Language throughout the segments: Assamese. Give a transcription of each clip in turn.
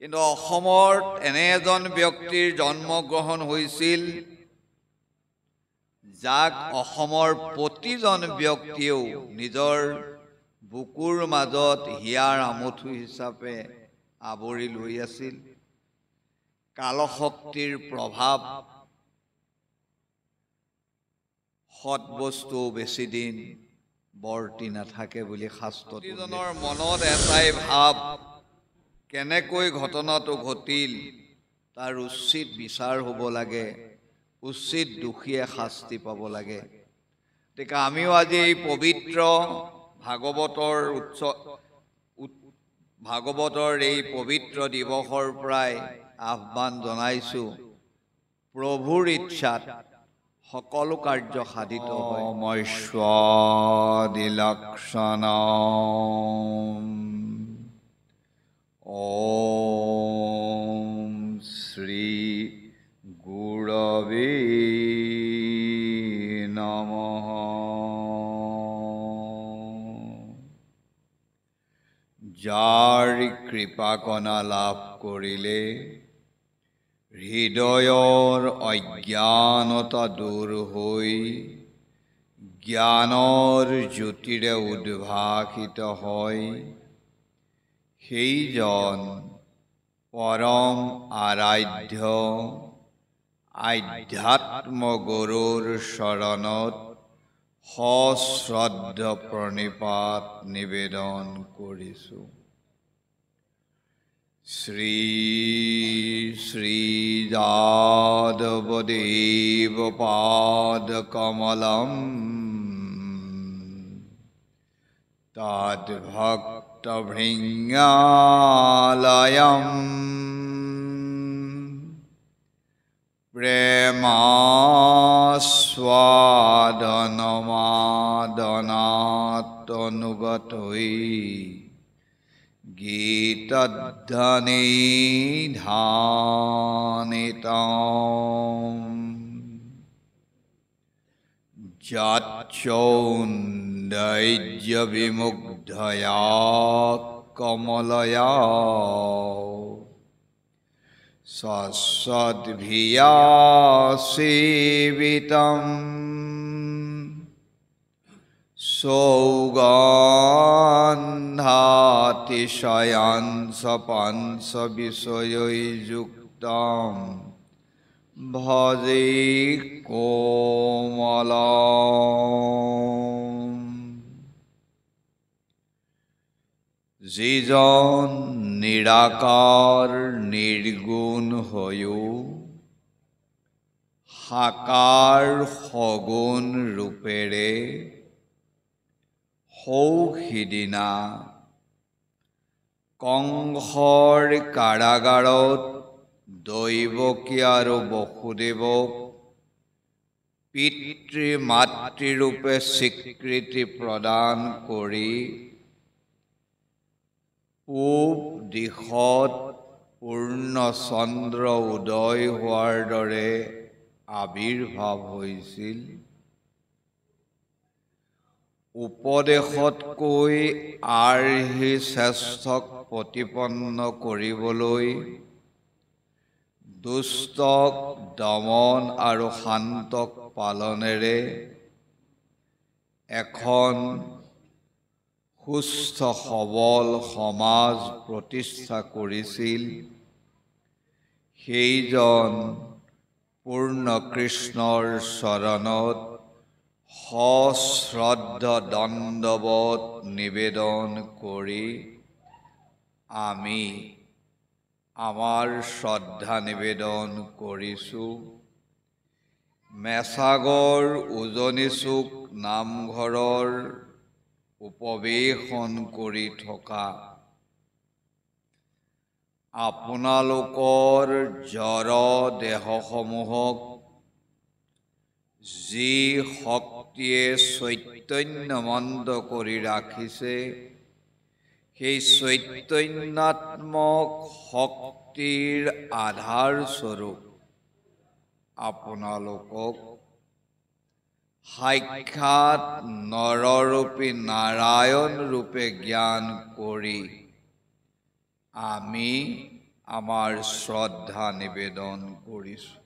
কিন্তু অসমত এনে এজন ব্যক্তিৰ জন্মগ্ৰহণ হৈছিল যাক অসমৰ প্ৰতিজন ব্যক্তিয়েও নিজৰ বুকুৰ মাজত হিয়াৰ আমঠু হিচাপে আৱৰি লৈ আছিল। কালশক্তিৰ প্ৰভাৱ সৎ বস্তু বেছি দিন বৰ্তি নাথাকে বুলি শাস্ত্ৰত প্ৰতিজনৰ মনত এটাই ভাৱ, কেনেকৈ ঘটনাটো ঘটিল তাৰ উচিত বিচাৰ হ'ব লাগে, উচিত দোষীয়ে শাস্তি পাব লাগে। গতিকে আমিও আজি এই পবিত্ৰ ভাগৱতৰ এই পবিত্ৰ দিৱসৰ পৰাই আহ্বান জনাইছোঁ, প্ৰভুৰ ইচ্ছাত সকলো কাৰ্য সাধিত হয়। মৈশ্বাদিলক্ষণম ওম শ্ৰী গুৰৱে নমঃ। যাৰ কৃপাকণা লাভ কৰিলে হৃদয়ৰ অজ্ঞানতা দূৰ হৈ জ্ঞানৰ জ্যোতিৰে উদ্ভাসিত হয়, সেইজন পৰম আৰাধ্য আধ্যাত্ম গুৰুৰ চৰণত সশ্ৰদ্ধ প্ৰণিপাত নিবেদন কৰিছোঁ। শ্ৰী শ্ৰী যাদবদেৱ পাদকমলম তদ্ভক্তভৃঙ্গালয়ম প্ৰেমাস্বাদনমাদনাতনুগতৈ গীতধ্বনিধানিতম যচ্চৌন্দৰ্যবিমুগ্ধয়া কমলয়া সৎসদ্ভিয়া সেবিতম সৌগন্ধাতিশয়াংশ পাংশ বিষয়ৈযুক্তম ভজে কোমলম। যিজন নিৰাকাৰ নিৰ্গুণ হৈও সাকাৰ সগুণ ৰূপেৰে সৌ-সিদিনা কংসৰ কাৰাগাৰত দৈৱকী আৰু বসুদেৱক পিতৃ মাতৃৰূপে স্বীকৃতি প্ৰদান কৰি পূব দিশত পূৰ্ণ চন্দ্ৰ উদয় হোৱাৰ দৰে আবিৰ্ভাৱ হৈছিল। উপদেশতকৈ আৰ্হি শ্ৰেষ্ঠক প্ৰতিপন্ন কৰিবলৈ দুষ্টক দমন আৰু শান্তক পালনেৰে এখন সুস্থ সবল সমাজ প্ৰতিষ্ঠা কৰিছিল। সেইজন পূৰ্ণ কৃষ্ণৰ চৰণত সশ্ৰদ্ধ দণ্ডৱত নিবেদন কৰি আমি আমাৰ শ্ৰদ্ধা নিবেদন কৰিছোঁ। মেছাগৰ উজনি চুক নামঘৰৰ উপৱেশন কৰি থকা আপোনালোকৰ জড় দেহসমূহক যি শক্তিয়ে চৈতন্যমণ্ড কৰি ৰাখিছে, সেই চৈতন্যাত্মক শক্তিৰ আধাৰ স্বৰূপ আপোনালোকক সাক্ষাৎ নৰৰূপী নাৰায়ণ ৰূপে জ্ঞান কৰি আমি আমাৰ শ্ৰদ্ধা নিবেদন কৰিছোঁ।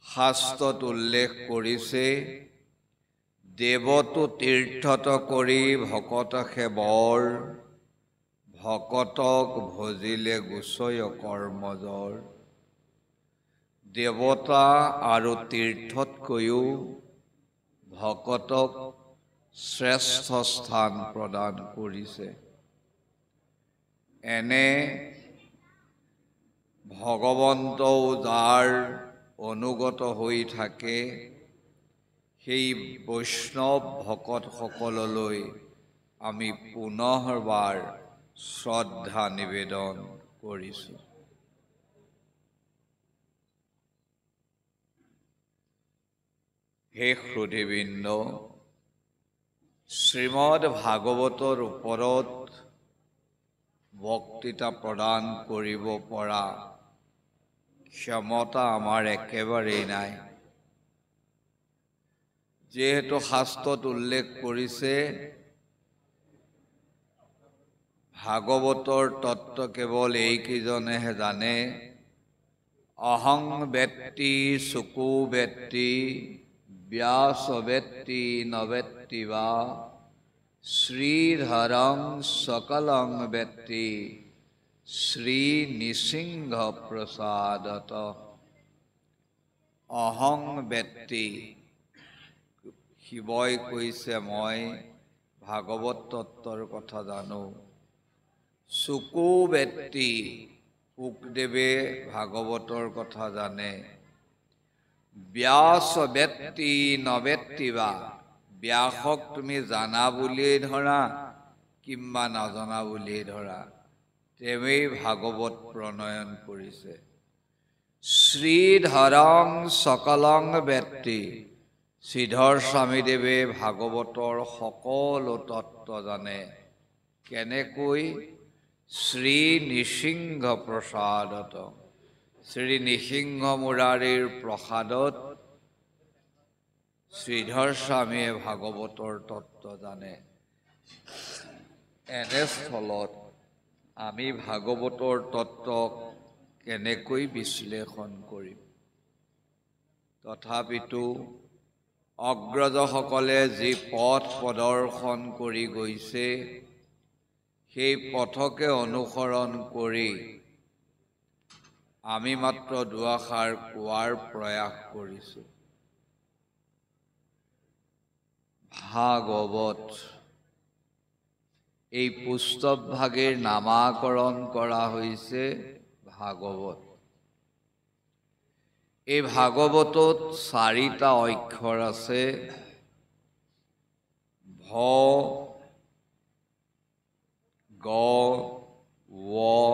শাস্ত্ৰত উল্লেখ কৰিছে, দেৱতো তীৰ্থত কৰি ভকত সেবৰ, ভকতক ভজিলে গুচয় কৰ্মজৰ। দেৱতা আৰু তীৰ্থতকৈও ভকতক শ্ৰেষ্ঠ স্থান প্ৰদান কৰিছে। এনে ভগৱন্তও যাৰ অনুগত হৈ থাকে, সেই বৈষ্ণৱ ভকতসকললৈ আমি পুনৰবাৰ শ্ৰদ্ধা নিবেদন কৰিছোঁ। হে শ্ৰোতৃবৃন্দ, শ্ৰীমদ ভাগৱতৰ ওপৰত বক্তৃতা প্ৰদান কৰিব পৰা ক্ষমতা আমাৰ একেবাৰেই নাই। যিহেতু শাস্ত্ৰত উল্লেখ কৰিছে, ভাগৱতৰ তত্ত্ব কেৱল এইকেইজনেহে জানে। অহং বেত্তি সুকো বেত্তি ব্যাস বেত্তি নবেত্তি বা শ্ৰীধৰং সকলং বেত্তি শ্ৰী নৃসিংহ প্ৰসাদত। অহং বেত্তি, শিৱই কৈছে মই ভাগৱত তত্ত্বৰ কথা জানো। সুকো বেত্তি, শুকদেৱে ভাগৱতৰ কথা জানে। ব্যাস বেত্তি নবেত্তিবা, ব্যাসক তুমি জানা বুলিয়েই ধৰা কিম্বা নাজনা বুলিয়েই ধৰা, তেওঁৱেই ভাগৱত প্ৰণয়ন কৰিছে। শ্ৰীধৰং সকলং বেত্তি, শ্ৰীধৰ স্বামীদেৱে ভাগৱতৰ সকলো তত্ত্ব জানে। কেনেকৈ? শ্ৰী নৃসিংহ প্ৰসাদত, শ্ৰী নৃসিংহ মুৰাৰীৰ প্ৰসাদত শ্ৰীধৰ স্বামীয়ে ভাগৱতৰ তত্ত্ব জানে। এনে স্থলত আমি ভাগৱতৰ তত্ত্ব কেনেকৈ বিশ্লেষণ কৰিম? তথাপিতো অগ্ৰজসকলে যি পথ প্ৰদৰ্শন কৰি গৈছে, সেই পথকে অনুসৰণ কৰি আমি মাত্ৰ দুআষাৰ কোৱাৰ প্ৰয়াস কৰিছোঁ। ভাগৱত, এই পুস্তকভাগেৰ নামাকৰণ কৰা হৈছে ভাগৱত। এই ভাগৱতত 4টা অক্ষৰ আছে, ভ, গ, ৱ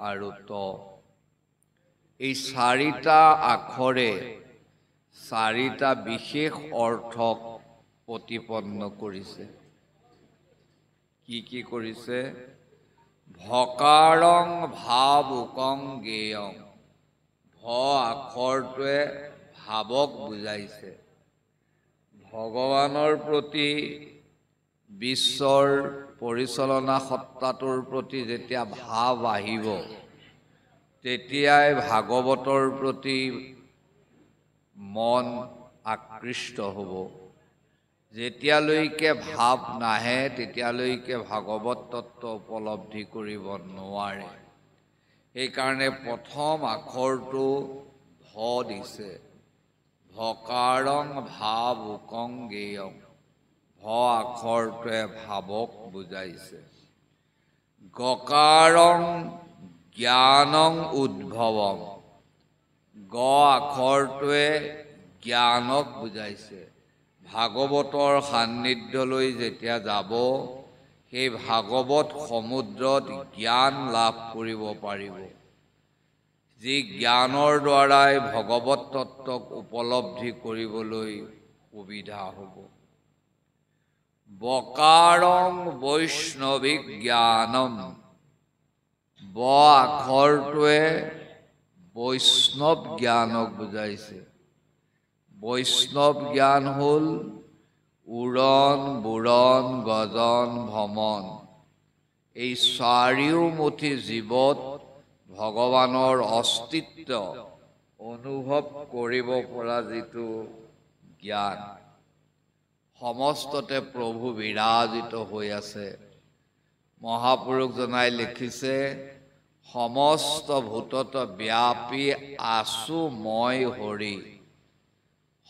আৰু ত। এই 4টা আখৰে 4টা বিশেষ অৰ্থক প্ৰতিপন্ন কৰিছে। কি কৰিছে? ভকাৰং ভাবুকং গেয়ং, ভ আখৰটোৱে ভাৱক বুজাইছে। ভগৱানৰ প্ৰতি, বিশ্বৰ পৰিচালনা সত্তাটোৰ প্ৰতি যেতিয়া ভাৱ আহিব, তেতিয়াই ভাগৱতৰ প্ৰতি মন আকৃষ্ট হ'ব। যেতিয়ালৈকে ভাৱ নাহে, তেতিয়ালৈকে ভাগৱত তত্ত্ব উপলব্ধি কৰিব নোৱাৰে। সেইকাৰণে প্ৰথম আখৰটো ভ দিছে। ভকাৰং ভাবুকং গেয়ং, ভ আখৰটোৱে ভাৱক বুজাইছে। গকাৰং জ্ঞানং উদ্ভৱং, গ আখৰটোৱে জ্ঞানক বুজাইছে। ভাগৱতৰ সান্নিধ্যলৈ যেতিয়া যাব, সেই ভাগৱত সমুদ্ৰত জ্ঞান লাভ কৰিব পাৰিব, যি জ্ঞানৰ দ্বাৰাই ভগৱত তত্ত্বক উপলব্ধি কৰিবলৈ সুবিধা হ'ব। বকাৰং বৈষ্ণৱিক জ্ঞানম, ব আখৰটোৱে বৈষ্ণৱ জ্ঞানক বুজাইছে। বৈষ্ণৱ জ্ঞান হ'ল উৰণ, বুৰণ, গজন, ভমন। এই চাৰিওমুঠি জীৱত ভগৱানৰ অস্তিত্ব অনুভৱ কৰিব পৰা যিটো জ্ঞান সমস্ততে প্ৰভু বিৰাজিত হৈ আছে। মহাপুৰুষজনাই লিখিছে, সমস্ত ভূতত ব্যাপী আছো মই হৰি,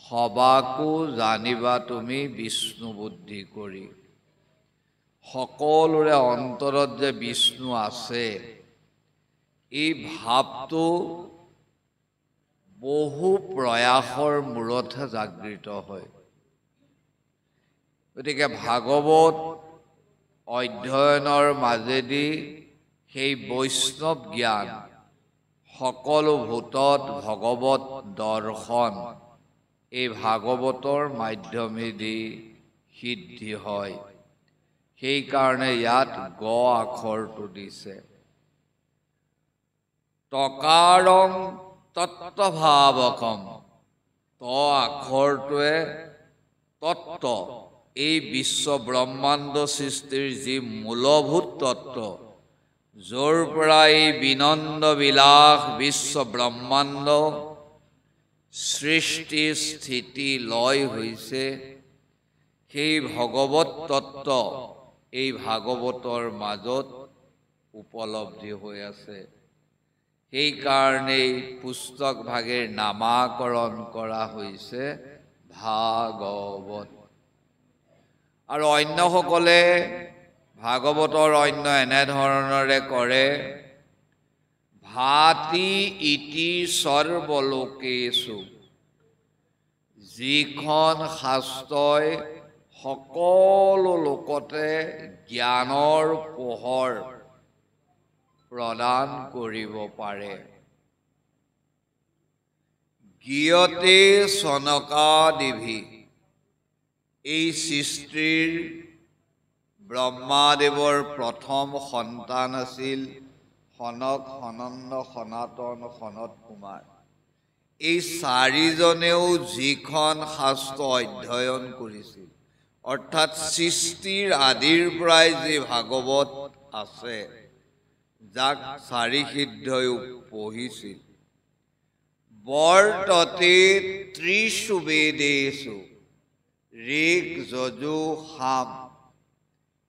সবাকো জানিবা তুমি বিষ্ণু বুদ্ধি কৰি। সকলোৰে অন্তৰত যে বিষ্ণু আছে, এই ভাৱটো বহু প্ৰয়াসৰ মূৰতহে জাগৃত হয়। গতিকে ভাগৱত অধ্যয়নৰ মাজেদি সেই বৈষ্ণৱ জ্ঞান, সকলো ভূতত ভগৱত দৰ্শন এই ভাগৱতৰ মাধ্যমেদি সিদ্ধি হয়। সেইকাৰণে ইয়াত গ আখৰটো দিছে। তকাৰং তত্ত্বভাৱকম, ত আখৰটোৱে তত্ত্ব, এই বিশ্ব ব্ৰহ্মাণ্ড সৃষ্টিৰ যি মূলভূত তত্ত্ব, য'ৰ পৰা এই বিনন্দ বিলাস বিশ্ব ব্ৰহ্মাণ্ড সৃষ্টি স্থিতি লয় হৈছে, সেই ভগৱত তত্ত্ব এই ভাগৱতৰ মাজত উপলব্ধি হৈ আছে। সেইকাৰণেই পুস্তক ভাগেৰ নামাকৰণ কৰা হৈছে ভাগৱত। আৰু অন্যসকলে ভাগৱতৰ অন্য এনেধৰণৰে কৰে, ভাতি ইতি সৰ্বলোকেষু, যিখন শাস্ত্ৰই সকলো লোকতে জ্ঞানৰ পোহৰ প্ৰদান কৰিব পাৰে। গীয়তে চনকাদিভি, এই সৃষ্টিৰ ব্ৰহ্মাদেৱৰ প্ৰথম সন্তান আছিল সনক, সনন্দ, সনাতন, সনত কুমাৰ। এই চাৰিজনেও যিখন শাস্ত্ৰ অধ্যয়ন কৰিছিল, অৰ্থাৎ সৃষ্টিৰ আদিৰ পৰাই যি ভাগৱত আছে, যাক চাৰি সিদ্ধইও পঢ়িছিল, বৰ্ততে ত্ৰিষু বেদেষু, ঋক, যজু, সাম,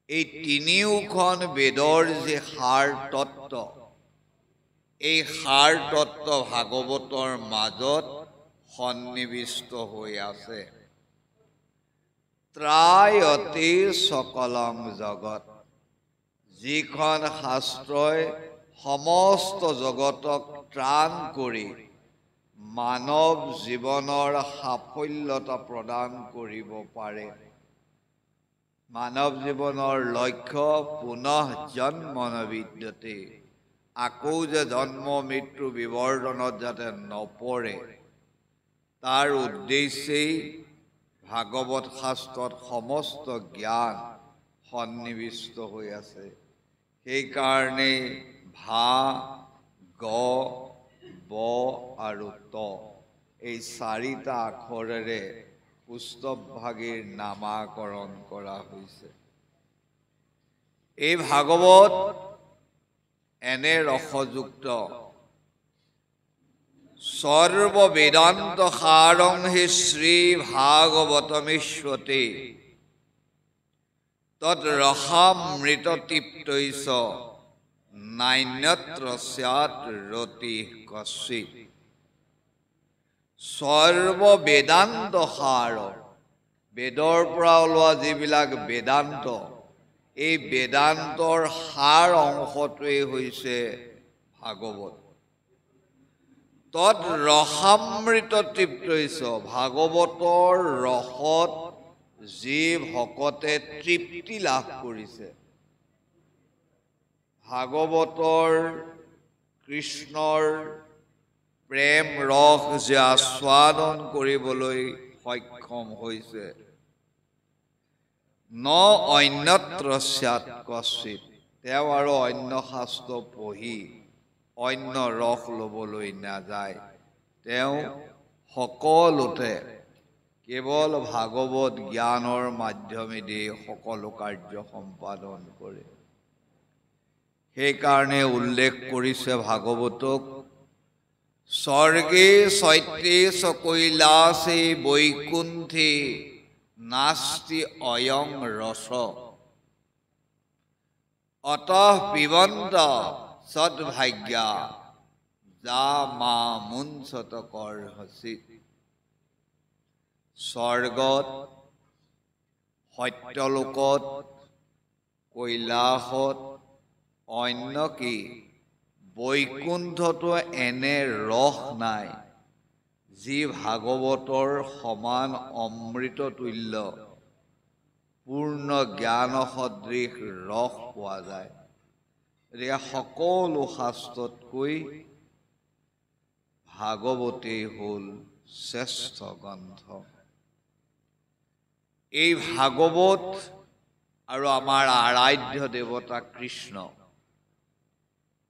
এই তিনিওখন বেদৰ যি সাৰ তত্ত্ব, এই সাৰ তত্ত্ব ভাগৱতৰ মাজত সন্নিৱিষ্ট হৈ আছে। ত্ৰায়তে সকলং জগত, যিখন শাস্ত্ৰই সমস্ত জগতক ত্ৰাণ কৰি মানৱ জীৱনৰ সাফল্যতা প্ৰদান কৰিব পাৰে। মানৱ জীৱনৰ লক্ষ্য পুনঃ জন্ম নবিদ্যতে, আকৌ যে জন্ম মৃত্যু বিৱৰ্তনত যাতে নপৰে, তাৰ উদ্দেশ্যেই ভাগৱত শাস্ত্ৰত সমস্ত জ্ঞান সন্নিৱিষ্ট হৈ আছে। সেইকাৰণেই ভা, গ, ব আৰু ত, এই চাৰিটা আখৰেৰে পুস্তকভাগীৰ নামাকৰণ কৰা হৈছে। এই ভাগৱত এনে ৰসযুক্ত, সৰ্ব বেদান্ত সাৰং হি শ্ৰী ভাগৱতমেশ্বতে, তৎ ৰসামৃত তৃপ্তৈঃ নান্যত্ৰ স্যাৎ ৰতিঃ কশ্চিৎ। সৰ্ব বেদান্ত সাৰ, বেদৰ পৰা ওলোৱা যিবিলাক বেদান্ত, এই বেদান্তৰ সাৰ অংশটোৱেই হৈছে ভাগৱত। তৎ ৰসামৃত তৃপ্তৈঃ, ভাগৱতৰ ৰসত যি ভকতে তৃপ্তি লাভ কৰিছে, ভাগৱতৰ কৃষ্ণৰ প্ৰেম ৰস যে আস্বাদন কৰিবলৈ সক্ষম হৈছে, ন অন্যত্ৰ স্যাৎ কশ্চিৎ, তেওঁ আৰু অন্য শাস্ত্ৰ পঢ়ি অন্য ৰস ল'বলৈ নাযায়। তেওঁ সকলোতে কেৱল ভাগৱত জ্ঞানৰ মাধ্যমেদি সকলো কাৰ্য সম্পাদন কৰে। সেইকাৰণে উল্লেখ কৰিছে ভাগৱতক স্বৰ্গে সত্যে সকৈলাসে বৈকুণ্ঠে নাস্তি অয়ং ৰস অতঃ পিবন্ত সদ্ভাগ্যা যা মা মুঞ্চত কৰ্হসিত। স্বৰ্গত, সত্যলোকত, কৈলাসত, অন্য কি বৈকুণ্ঠতো এনে ৰস নাই যি ভাগৱতৰ সমান অমৃত তুল্য পূৰ্ণ জ্ঞান সদৃশ ৰস পোৱা যায়। গতিকে সকলো শাস্ত্ৰতকৈ ভাগৱতেই হ'ল শ্ৰেষ্ঠ গ্ৰন্থ। এই ভাগৱত আৰু আমাৰ আৰাধ্য দেৱতা কৃষ্ণ,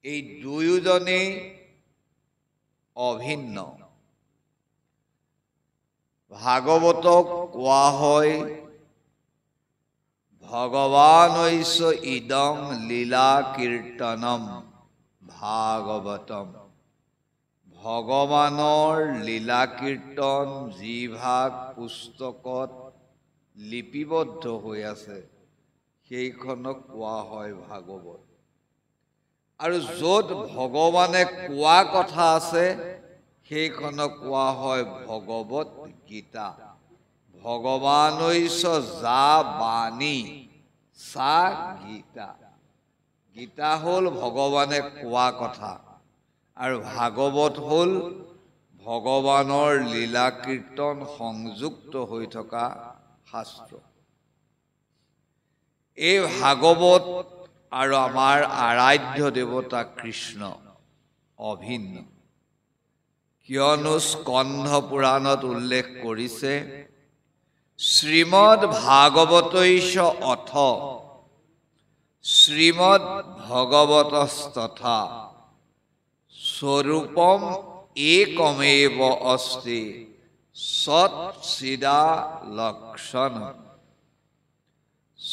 এই দুয়োজনেই অভিন্ন। ভাগৱতক কোৱা হয় ভগৱানৈষ ইদং লীলা কীৰ্তনম ভাগৱতম। ভগৱানৰ লীলা কীৰ্তন যিভাগ পুস্তকত লিপিবদ্ধ হৈ আছে সেইখনক কোৱা হয় ভাগৱত। আৰু য'ত ভগৱানে কোৱা কথা আছে সেইখনক কোৱা হয় ভগৱত গীতা। ভগৱানৈষ যা বাণী সা গীতা। গীতা হ'ল ভগৱানে কোৱা কথা আৰু ভাগৱত হ'ল ভগৱানৰ লীলা কীৰ্তন সংযুক্ত হৈ থকা শাস্ত্ৰ। এই ভাগৱত আৰু আমাৰ আৰাধ্য দেৱতা কৃষ্ণ অভিন্ন। কিয়নো স্কন্ধ পুৰাণত উল্লেখ কৰিছে শ্ৰীমদ ভাগৱতৈষ অথ শ্ৰীমদ ভগৱতস্তথা স্বৰূপম একমেৱ অস্তি সচ্চিদালক্ষণ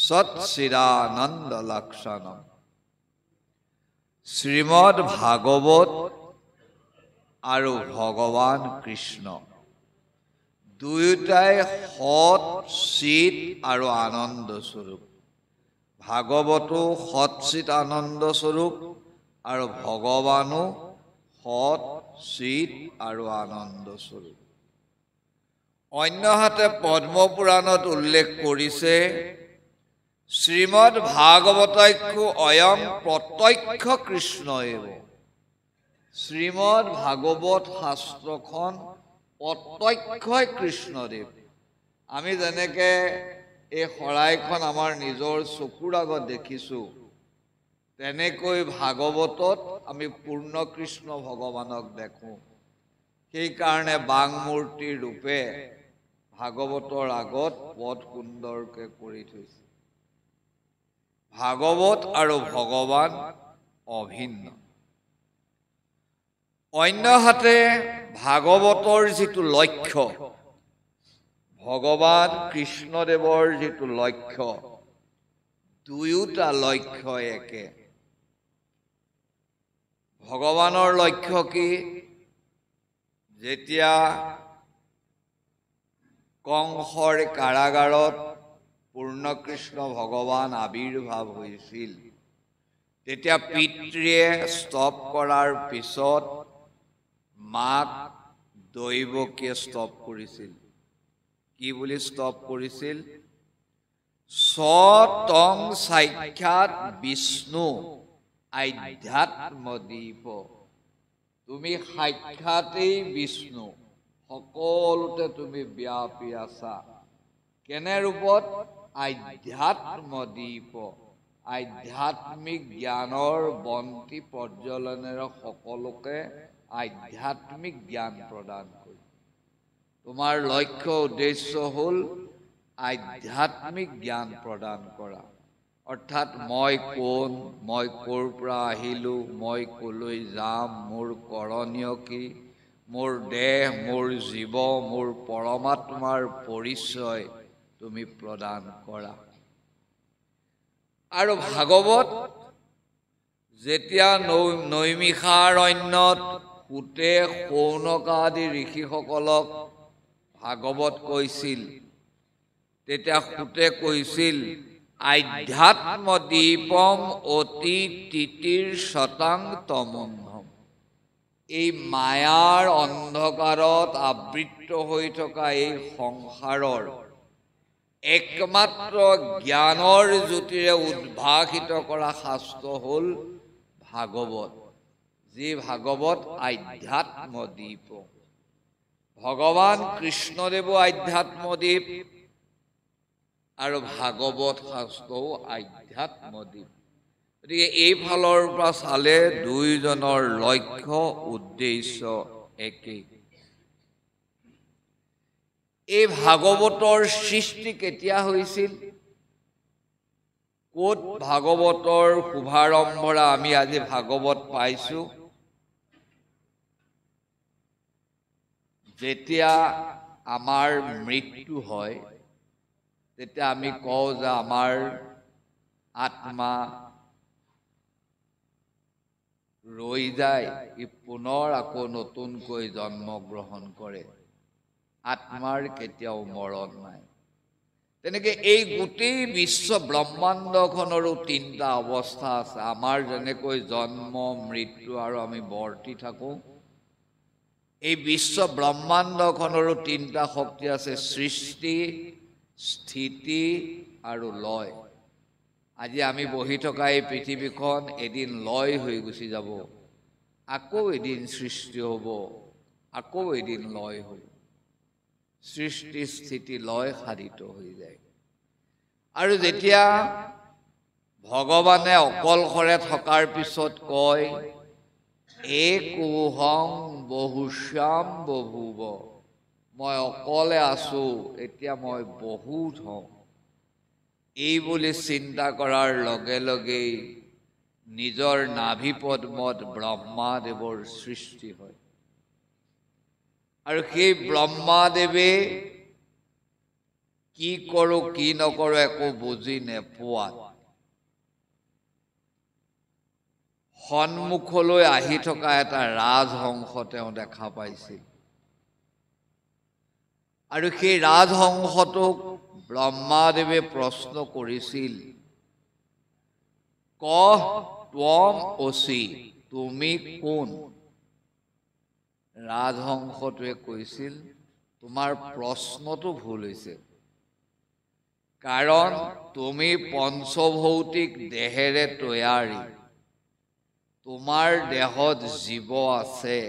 সচ্চিদানন্দ লক্ষণ। শ্ৰীমদ ভাগৱত আৰু ভগৱান কৃষ্ণ দুয়োটাই সৎ, চিত আৰু আনন্দ স্বৰূপ। ভাগৱতো সৎ, চিত, আনন্দ স্বৰূপ আৰু ভগৱানো সৎ, চিত আৰু আনন্দ স্বৰূপ। অন্যহাতে পদ্ম পুৰাণত উল্লেখ কৰিছে শ্ৰীমদ ভাগৱতৈক্য অয়ং প্ৰত্যক্ষ কৃষ্ণ এব। শ্ৰীমদ ভাগৱত শাস্ত্ৰখন প্ৰত্যক্ষই কৃষ্ণদেৱ। আমি যেনেকে এই শৰাইখন আমাৰ নিজৰ চকুৰ আগত দেখিছোঁ তেনেকৈ ভাগৱতত আমি পূৰ্ণ কৃষ্ণ ভগৱানক দেখোঁ। সেইকাৰণে বাংমূৰ্তি ৰূপে ভাগৱতৰ আগত পদ সুন্দৰকে কৰি থৈছে। ভাগৱত আৰু ভগৱান অভিন্ন। অন্যহাতে ভাগৱতৰ যিটো লক্ষ্য, ভগৱান কৃষ্ণদেৱৰ যিটো লক্ষ্য, দুয়োটা লক্ষ্য একে। ভগৱানৰ লক্ষ্য কি? যেতিয়া কংসৰ কাৰাগাৰত পূৰ্ণ কৃষ্ণ ভগৱান আবিৰ্ভাৱ হৈছিল তেতিয়া পিতৃয়ে স্তব কৰাৰ পিছত মাক দৈৱকীয়ে স্তব কৰিছিল। কি বুলি স্তব কৰিছিল? স্বতং সাক্ষাৎ বিষ্ণু আধ্যাত্মদীপ। তুমি সাক্ষাতেই বিষ্ণু, সকলোতে তুমি ব্যাপী আছা। কেনে ৰূপত? আধ্যাত্মদীপ। আধ্যাত্মিক জ্ঞানৰ বন্তি প্ৰজ্বলনেৰে সকলোকে আধ্যাত্মিক জ্ঞান প্ৰদান কৰি। তোমাৰ লক্ষ্য উদ্দেশ্য হ'ল আধ্যাত্মিক জ্ঞান প্ৰদান কৰা। অৰ্থাৎ মই কোন, মই ক'ৰ পৰা আহিলোঁ, মই ক'লৈ যাম, মোৰ কৰণীয় কি, মোৰ দেহ, মোৰ জীৱ, মোৰ পৰমাত্মাৰ পৰিচয় তুমি প্ৰদান কৰা। আৰু ভাগৱত যেতিয়া নৈমিষাৰণ্যত সূতে শৌনক আদি ঋষিসকলক ভাগৱত কৈছিল তেতিয়া সূতে কৈছিল আধ্যাত্ম দীপম অতি তিতিৰ শতাং তমন্ধম এই মায়াৰ অন্ধকাৰত আবৃত হৈ থকা এই সংসাৰৰ একমাত্ৰ জ্ঞানৰ জ্যোতিৰে উদ্ভাসিত কৰা শাস্ত্ৰ হ'ল ভাগৱত যি ভাগৱত আধ্যাত্মদীপ ভগৱান কৃষ্ণদেৱ আধ্যাত্মদীপ আৰু ভাগৱত শাস্ত্ৰও আধ্যাত্মদীপ গতিকে এইফালৰ পৰা চালে দুয়োজনৰ লক্ষ্য উদ্দেশ্য একেই এই ভাগৱতৰ সৃষ্টি কেতিয়া হৈছিল ক'ত ভাগৱতৰ শুভাৰম্ভৰা আমি আজি ভাগৱত পাইছো যেতিয়া আমাৰ মৃত্যু হয় তেতিয়া আমি কওঁ যে আমাৰ আত্মা ৰৈ যায় ই পুনৰ আকৌ নতুনকৈ জন্মগ্ৰহণ কৰে আত্মাৰ কেতিয়াও মৰণ নাই তেনেকে এই গোটেই বিশ্ব ব্ৰহ্মাণ্ডখনৰো তিনিটা অৱস্থা আছে আমাৰ যেনেকৈ জন্ম মৃত্যু আৰু আমি বৰ্তি থাকোঁ এই বিশ্ব ব্ৰহ্মাণ্ডখনৰো তিনিটা শক্তি আছে সৃষ্টি স্থিতি আৰু লয় আজি আমি বহি থকা এই পৃথিৱীখন এদিন লয় হৈ গুচি যাব আকৌ এদিন সৃষ্টি হ'ব আকৌ এদিন লয় হ'ব সৃষ্টি স্থিতি লয় সাধিত হৈ যায় আৰু যেতিয়া ভগৱানে অকলশৰে থকাৰ পিছত কয় একোহং বহুশ্যাম বভুৱ মই অকলে আছো এতিয়া মই বহুত হওঁ এই বুলি চিন্তা কৰাৰ লগে লগেই নিজৰ নাভি পদ্মত ব্ৰহ্মাদেৱৰ সৃষ্টি হয় আৰু সেই ব্ৰহ্মাদেৱে কি কৰোঁ কি নকৰোঁ একো বুজি নোপোৱাত সন্মুখলৈ আহি থকা এটা ৰাজহংস তেওঁ দেখা পাইছিল আৰু সেই ৰাজহংসটোক ব্ৰহ্মাদেৱে প্ৰশ্ন কৰিছিল কহ ত্বম অসি তুমি কোন ৰাজহংসটোৱে কৈছিল তোমাৰ প্ৰশ্নটো ভুল হৈছে কাৰণ তুমি পঞ্চভৌতিক দেহেৰে তৈয়াৰী তোমাৰ দেহত জীৱ আছে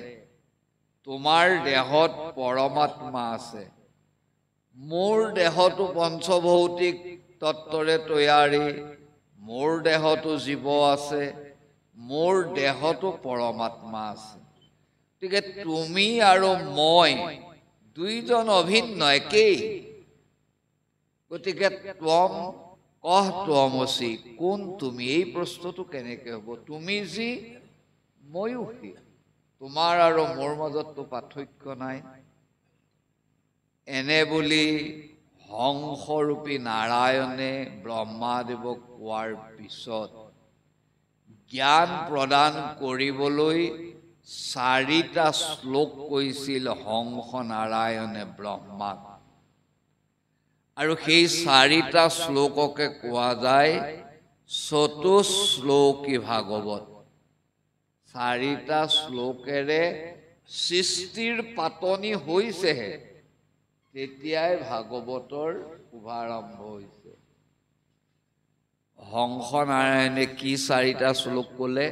তোমাৰ দেহত পৰমাত্মা আছে মোৰ দেহটো পঞ্চভৌতিক তত্ত্বৰে তৈয়াৰী মোৰ দেহতো জীৱ আছে মোৰ দেহতো পৰমাত্মা আছে গতিকে তুমি আৰু মই দুইজন অভিন্ন একেই গতিকে ত্বম কহ ত্বমসি কোন তুমি এই প্ৰশ্নটো কেনেকৈ হ'ব তুমি যি ময়ো সি তোমাৰ আৰু মোৰ মাজততো পাৰ্থক্য নাই এনে বুলি হংসৰূপী নাৰায়ণে ব্ৰহ্মাদেৱক কোৱাৰ পিছত জ্ঞান প্ৰদান কৰিবলৈ 4টা শ্লোক কৈছিল হংস নাৰায়ণে ব্ৰহ্মাক আৰু সেই 4টা শ্লোককে কোৱা যায় চতুশ্লোকী ভাগৱত 4টা শ্লোকেৰে সৃষ্টিৰ পাতনি হৈছেহে তেতিয়াই ভাগৱতৰ শুভাৰম্ভ হৈছে হংস নাৰায়ণে কি 4টা শ্লোক ক'লে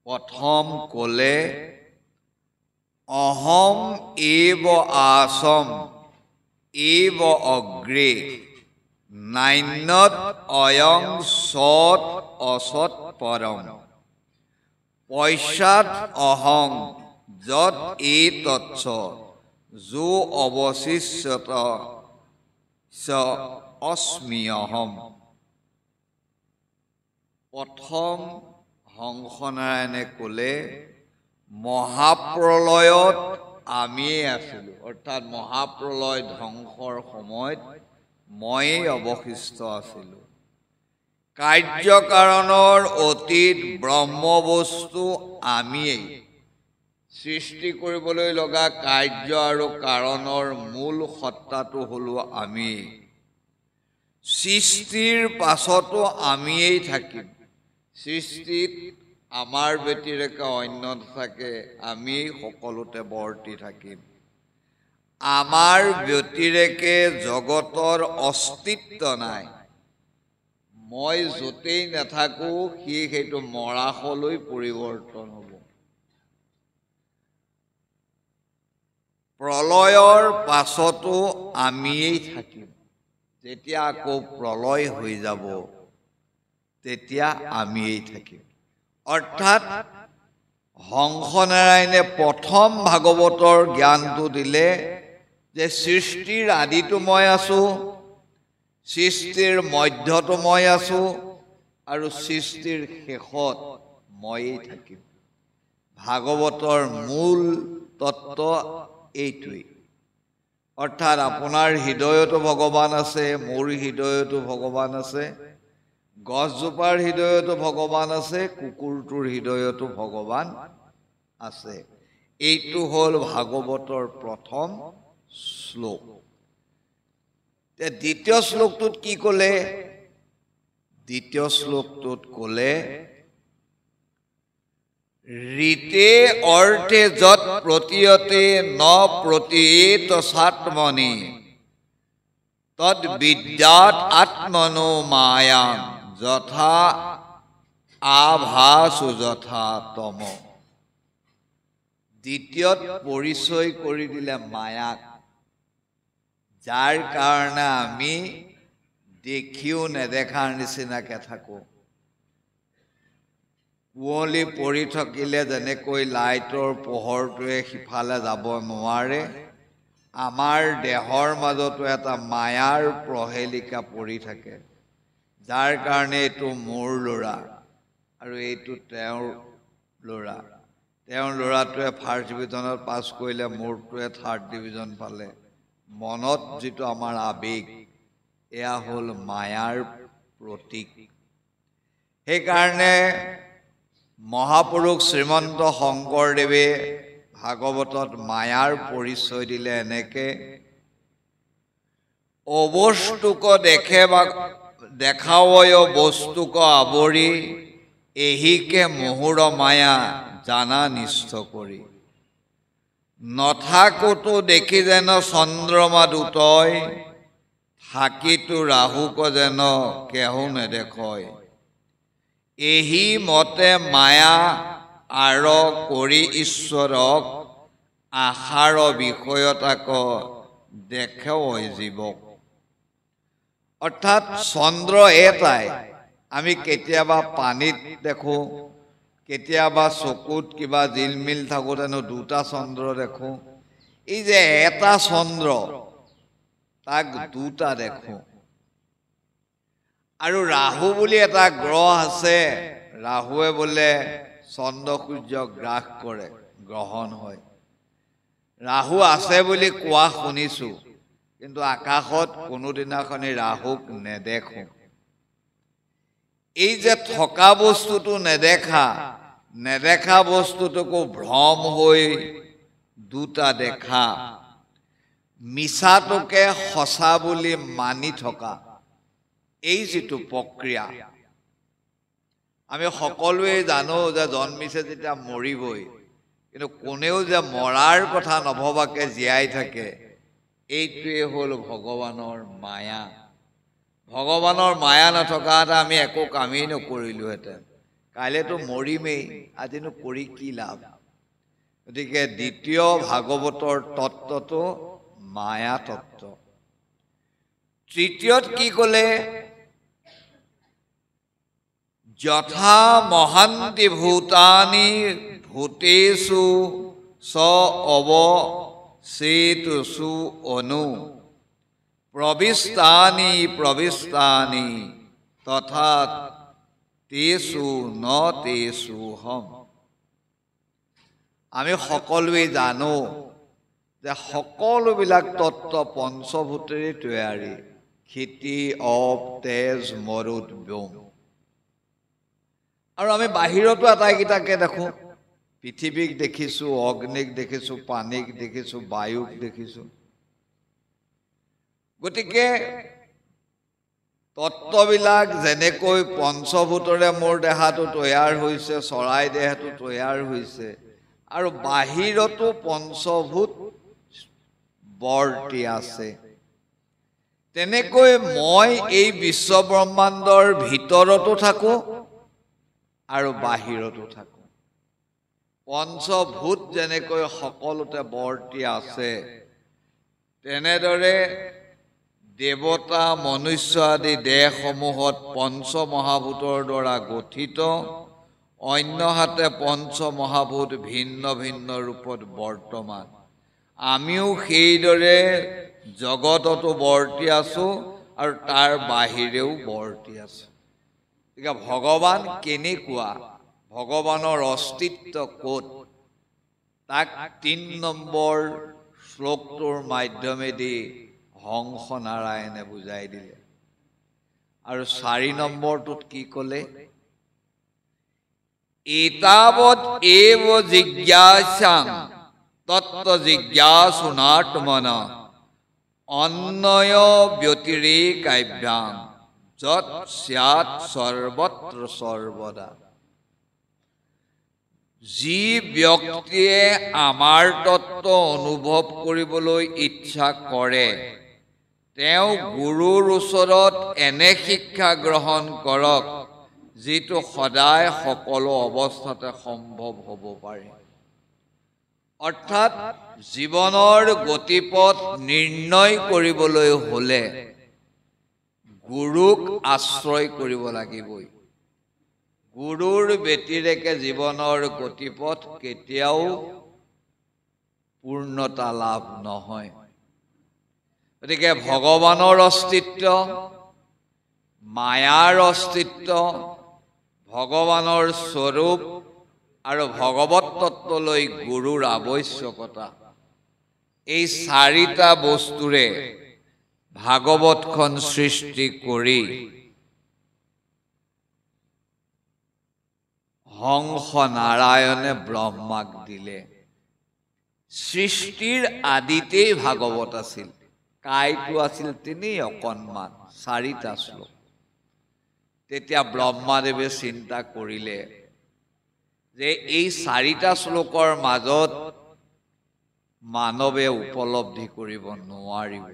প্ৰথম ক'লে অহম এব আসম এব অগ্ৰে নান্যত অয়ং সৎ অসৎ পৰম পশ্চাৎ অহং যত এতৎস যো অৱশিষ্যত স অস্মিয়হম প্ৰথম হংসনাৰায়ণে ক'লে মহাপ্ৰলয়ত আমিয়ে আছিলোঁ অৰ্থাৎ মহাপ্ৰলয় ধ্বংসৰ সময়ত ময়েই অৱশিষ্ট আছিলোঁ কাৰ্যকাৰণৰ অতীত ব্ৰহ্মবস্তু আমিয়েই সৃষ্টি কৰিবলৈ লগা কাৰ্য আৰু কাৰণৰ মূল সত্তাটো হলো আমি সৃষ্টিৰ পাছতো আমিয়েই থাকিম সৃষ্টিত আমাৰ ব্যতিৰেকে অন্য থাকে আমি সকলোতে বৰ্তি থাকিম আমাৰ ব্যতিৰেকে জগতৰ অস্তিত্ব নাই মই যতেই নাথাকো সি সেইটো মৰাশলৈ পৰিৱৰ্তন হ'ব প্ৰলয়ৰ পাছতো আমিয়েই থাকিম যেতিয়া আকৌ প্ৰলয় হৈ যাব তেতিয়া আমিয়েই থাকিম অৰ্থাৎ হংসনাৰায়ণে প্ৰথম ভাগৱতৰ জ্ঞানটো দিলে যে সৃষ্টিৰ আদিটো মই আছো সৃষ্টিৰ মধ্যতো মই আছো আৰু সৃষ্টিৰ শেষত মইয়েই থাকিম ভাগৱতৰ মূল তত্ত্ব এইটোৱেই অৰ্থাৎ আপোনাৰ হৃদয়তো ভগৱান আছে মোৰ হৃদয়তো ভগৱান আছে গছজোপাৰ হৃদয়তো ভগৱান আছে কুকুৰটোৰ হৃদয়তো ভগৱান আছে এইটো হ'ল ভাগৱতৰ প্ৰথম শ্লোক দ্বিতীয় শ্লোকটোত কি ক'লে দ্বিতীয় শ্লোকটোত ক'লে ৰীতে অৰ্থে যত প্ৰতীয়তে ন প্ৰতীয়ত সাত্মনি তদ বিদ্যাত আত্মনো মায়াং যথা আভাসু যথা তম দ্বিতীয়ত পৰিচয় কৰি দিলে মায়াক যাৰ কাৰণে আমি দেখিও নেদেখাৰ নিচিনাকে থাকো কুঁৱলী পৰি থাকিলে যেনেকৈ লাইটৰ পোহৰটোৱে সিফালে যাব নোৱাৰে আমাৰ দেহৰ মাজতো এটা মায়াৰ প্ৰহেলিকা পৰি থাকে যাৰ কাৰণে এইটো মোৰ ল'ৰা আৰু এইটো তেওঁৰ ল'ৰা তেওঁৰ ল'ৰাটোৱে ফাৰ্ষ্ট ডিভিজনত পাছ কৰিলে মোৰটোৱে থাৰ্ড ডিভিজন পালে মনত যিটো আমাৰ আবেগ এয়া হ'ল মায়াৰ প্ৰতীক সেইকাৰণে মহাপুৰুষ শ্ৰীমন্ত শংকৰদেৱে ভাগৱতত মায়াৰ পৰিচয় দিলে এনেকে অবস্তুক দেখে বা দেখাৱয় বস্তুক আৱৰি এহিকে মোহৰ মায়া জানা নিষ্ঠ কৰি নথাকোতো দেখি যেন চন্দ্ৰমা দুতয় থাকিতো ৰাহুক যেন কেহু নেদেখয় এহি মতে মায়া আৰ কৰি ঈশ্বৰক আশাৰ বিষয়তাক দেখে জীৱক অৰ্থাৎ চন্দ্ৰ এটাই আমি কেতিয়াবা পানীত দেখো কেতিয়াবা চকুত কিবা জিলমিল থাকোঁতেনো দুটা চন্দ্ৰ দেখো এই যে এটা চন্দ্ৰ তাক দুটা দেখো আৰু ৰাহু বুলি এটা গ্ৰহ আছে ৰাহুৱে বোলে চন্দ্ৰ সূৰ্য গ্ৰাস কৰে গ্ৰহণ হয় ৰাহু আছে বুলি কোৱা শুনিছো কিন্তু আকাশত কোনোদিনাখনি ৰাহুক নেদেখো এই যে থকা বস্তুটো নেদেখা বস্তুটোকো ভ্ৰম হৈ দুটা দেখা মিছাটোকে সঁচা বুলি মানি থকা এই যিটো প্ৰক্ৰিয়া আমি সকলোৱে জানো যে জন্মিছে যেতিয়া মৰিবই কিন্তু কোনেও যে মৰাৰ কথা নভবাকে জীয়াই থাকে এইটোৱে হ'ল ভগৱানৰ মায়া ভগৱানৰ মায়া নথকা এটা আমি একো কামেই নকৰিলোহেঁতেন কাইলেতো মৰিমেই আজিনো কৰি কি লাভ গতিকে দ্বিতীয় ভাগৱতৰ তত্ত্বটো মায়া তত্ত্ব তৃতীয়ত কি ক'লে যথা মহান্তি ভূতানি ভূতেষু স অৱচেতসু অনু প্ৰবিষ্টানি তথা তেষু ন তেষু হম আমি সকলোৱে জানো যে সকলোবিলাক তত্ত্ব পঞ্চভূতেৰে তৈয়াৰী ক্ষিতি অপ তেজ মৰুত ব্যোম আৰু আমি বাহিৰতো আটাইকেইটাকে দেখোঁ পৃথিৱীক দেখিছোঁ অগ্নিক দেখিছোঁ পানীক দেখিছোঁ বায়ুক দেখিছোঁ গতিকে তত্ত্ববিলাক যেনেকৈ পঞ্চভূতৰে মোৰ দেহাটো তৈয়াৰ হৈছে চৰাই দেহটো তৈয়াৰ হৈছে আৰু বাহিৰতো পঞ্চভূত বৰ্তি আছে তেনেকৈ মই এই বিশ্ব ব্ৰহ্মাণ্ডৰ ভিতৰতো থাকোঁ আৰু বাহিৰতো থাকোঁ পঞ্চভূত যেনেকৈ সকলোতে বৰ্তি আছে তেনেদৰে দেৱতা মনুষ্য আদি দেহসমূহত পঞ্চ মহাভূতৰ দ্বাৰা গঠিত অন্যহাতে পঞ্চ মহাভূত ভিন্ন ভিন্ন ৰূপত বৰ্তমান আমিও সেইদৰে জগততো বৰ্তি আছোঁ আৰু তাৰ বাহিৰেও বৰ্তি আছোঁ গতিকে ভগৱান কেনেকুৱা ভগৱানৰ অস্তিত্ব ক'ত তাক ৩ নম্বৰ শ্লোকটোৰ মাধ্যমেদি হংস নাৰায়ণে বুজাই দিলে আৰু ৪ নম্বৰটোত কি ক'লে এতাৱৎ এব জিজ্ঞাসাং তত্ত্ব জিজ্ঞাসুনাত্মনা অন্যয় ব্যতিৰেকাভ্যাং যৎ স্যাৎ সৰ্বত্ৰ সৰ্বদা যি ব্যক্তিয়ে আমাৰ তত্ত্ব অনুভৱ কৰিবলৈ ইচ্ছা কৰে তেওঁ গুৰুৰ ওচৰত এনে শিক্ষা গ্ৰহণ কৰক যিটো সদায় সকলো অৱস্থাতে সম্ভৱ হ'ব পাৰে অৰ্থাৎ জীৱনৰ গতিপথ নিৰ্ণয় কৰিবলৈ হ'লে গুৰুক আশ্ৰয় কৰিব লাগিবই গুৰুৰ ব্যতিৰেকে জীৱনৰ গতিপথ কেতিয়াও পূৰ্ণতা লাভ নহয় গতিকে ভগৱানৰ অস্তিত্ব মায়াৰ অস্তিত্ব ভগৱানৰ স্বৰূপ আৰু ভগৱত তত্ত্বলৈ গুৰুৰ আৱশ্যকতা এই ৪টা বস্তুৰে ভাগৱতখন সৃষ্টি কৰি হংস নাৰায়ণে ব্ৰহ্মাক দিলে সৃষ্টিৰ আদিতেই ভাগৱত আছিল কাইটো আছিল তিনি অকণমান ৪টা শ্লোক তেতিয়া ব্ৰহ্মাদেৱে চিন্তা কৰিলে যে এই ৪টা শ্লোকৰ মাজত মানৱে উপলব্ধি কৰিব নোৱাৰিব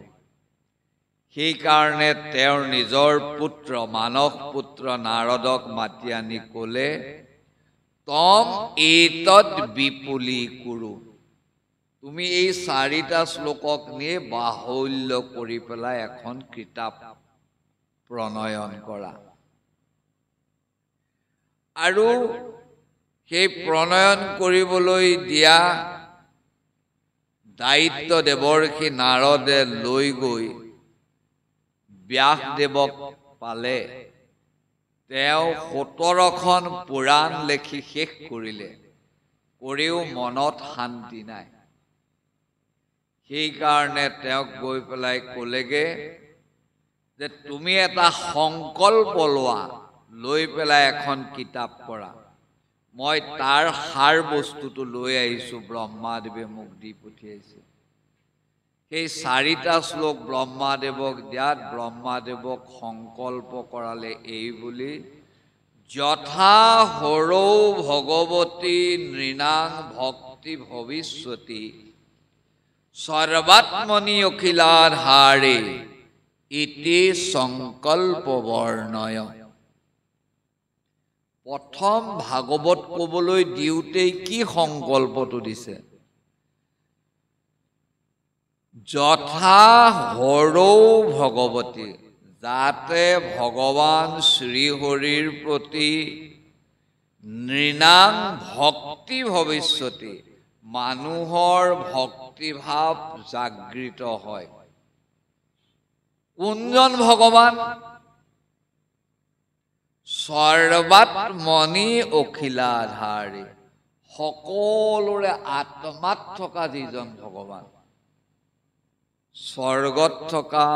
সেইকাৰণে তেওঁৰ নিজৰ পুত্ৰ মানস পুত্ৰ নাৰদক মাতি আনি ক'লে তম এতদ বিপুলি কুৰু তুমি এই ৪টা শ্লোকক নিয়ে বাহুল্য কৰি পেলাই এখন কিতাপ প্ৰণয়ন কৰা আৰু সেই প্ৰণয়ন কৰিবলৈ দিয়া দায়িত্ব দেৱৰ্ষি নাৰদে লৈ গৈ ব্যাসদেৱক পালে তেওঁ ১৭খন পুৰাণ লেখি শেষ কৰিলে কৰিও মনত শান্তি নাই সেইকাৰণে তেওঁক গৈ পেলাই ক'লেগে যে তুমি এটা সংকল্প লোৱা লৈ পেলাই এখন কিতাপ কৰা মই তাৰ সাৰ বস্তুটো লৈ আহিছোঁ ব্ৰহ্মাদেৱে মোক দি পঠিয়াইছে সেই ৪টা শ্লোক ব্ৰহ্মাদেৱক দিয়াত ব্ৰহ্মাদেৱক সংকল্প কৰালে এই বুলি যথা হৰৌ ভগৱতী নৃণাং ভক্তি ভৱিষ্যতি সৰ্বাত্মনি অখিলাধাৰে ইতি সংকল্প বৰ্ণয় প্ৰথম ভাগৱত ক'বলৈ দিওঁতেই কি সংকল্পটো দিছে যথা হৰৌ ভগৱতী যাতে ভগৱান শ্ৰীহৰিৰ প্ৰতি নৃণাং ভক্তি ভৱিষ্যতি মানুহৰ ভক্তিভাৱ জাগৃত হয় কোনজন ভগৱান সৰ্বাত্মনি অখিলাধাৰী সকলোৰে আত্মাত থকা যিজন ভগৱান স্বৰ্গত থকা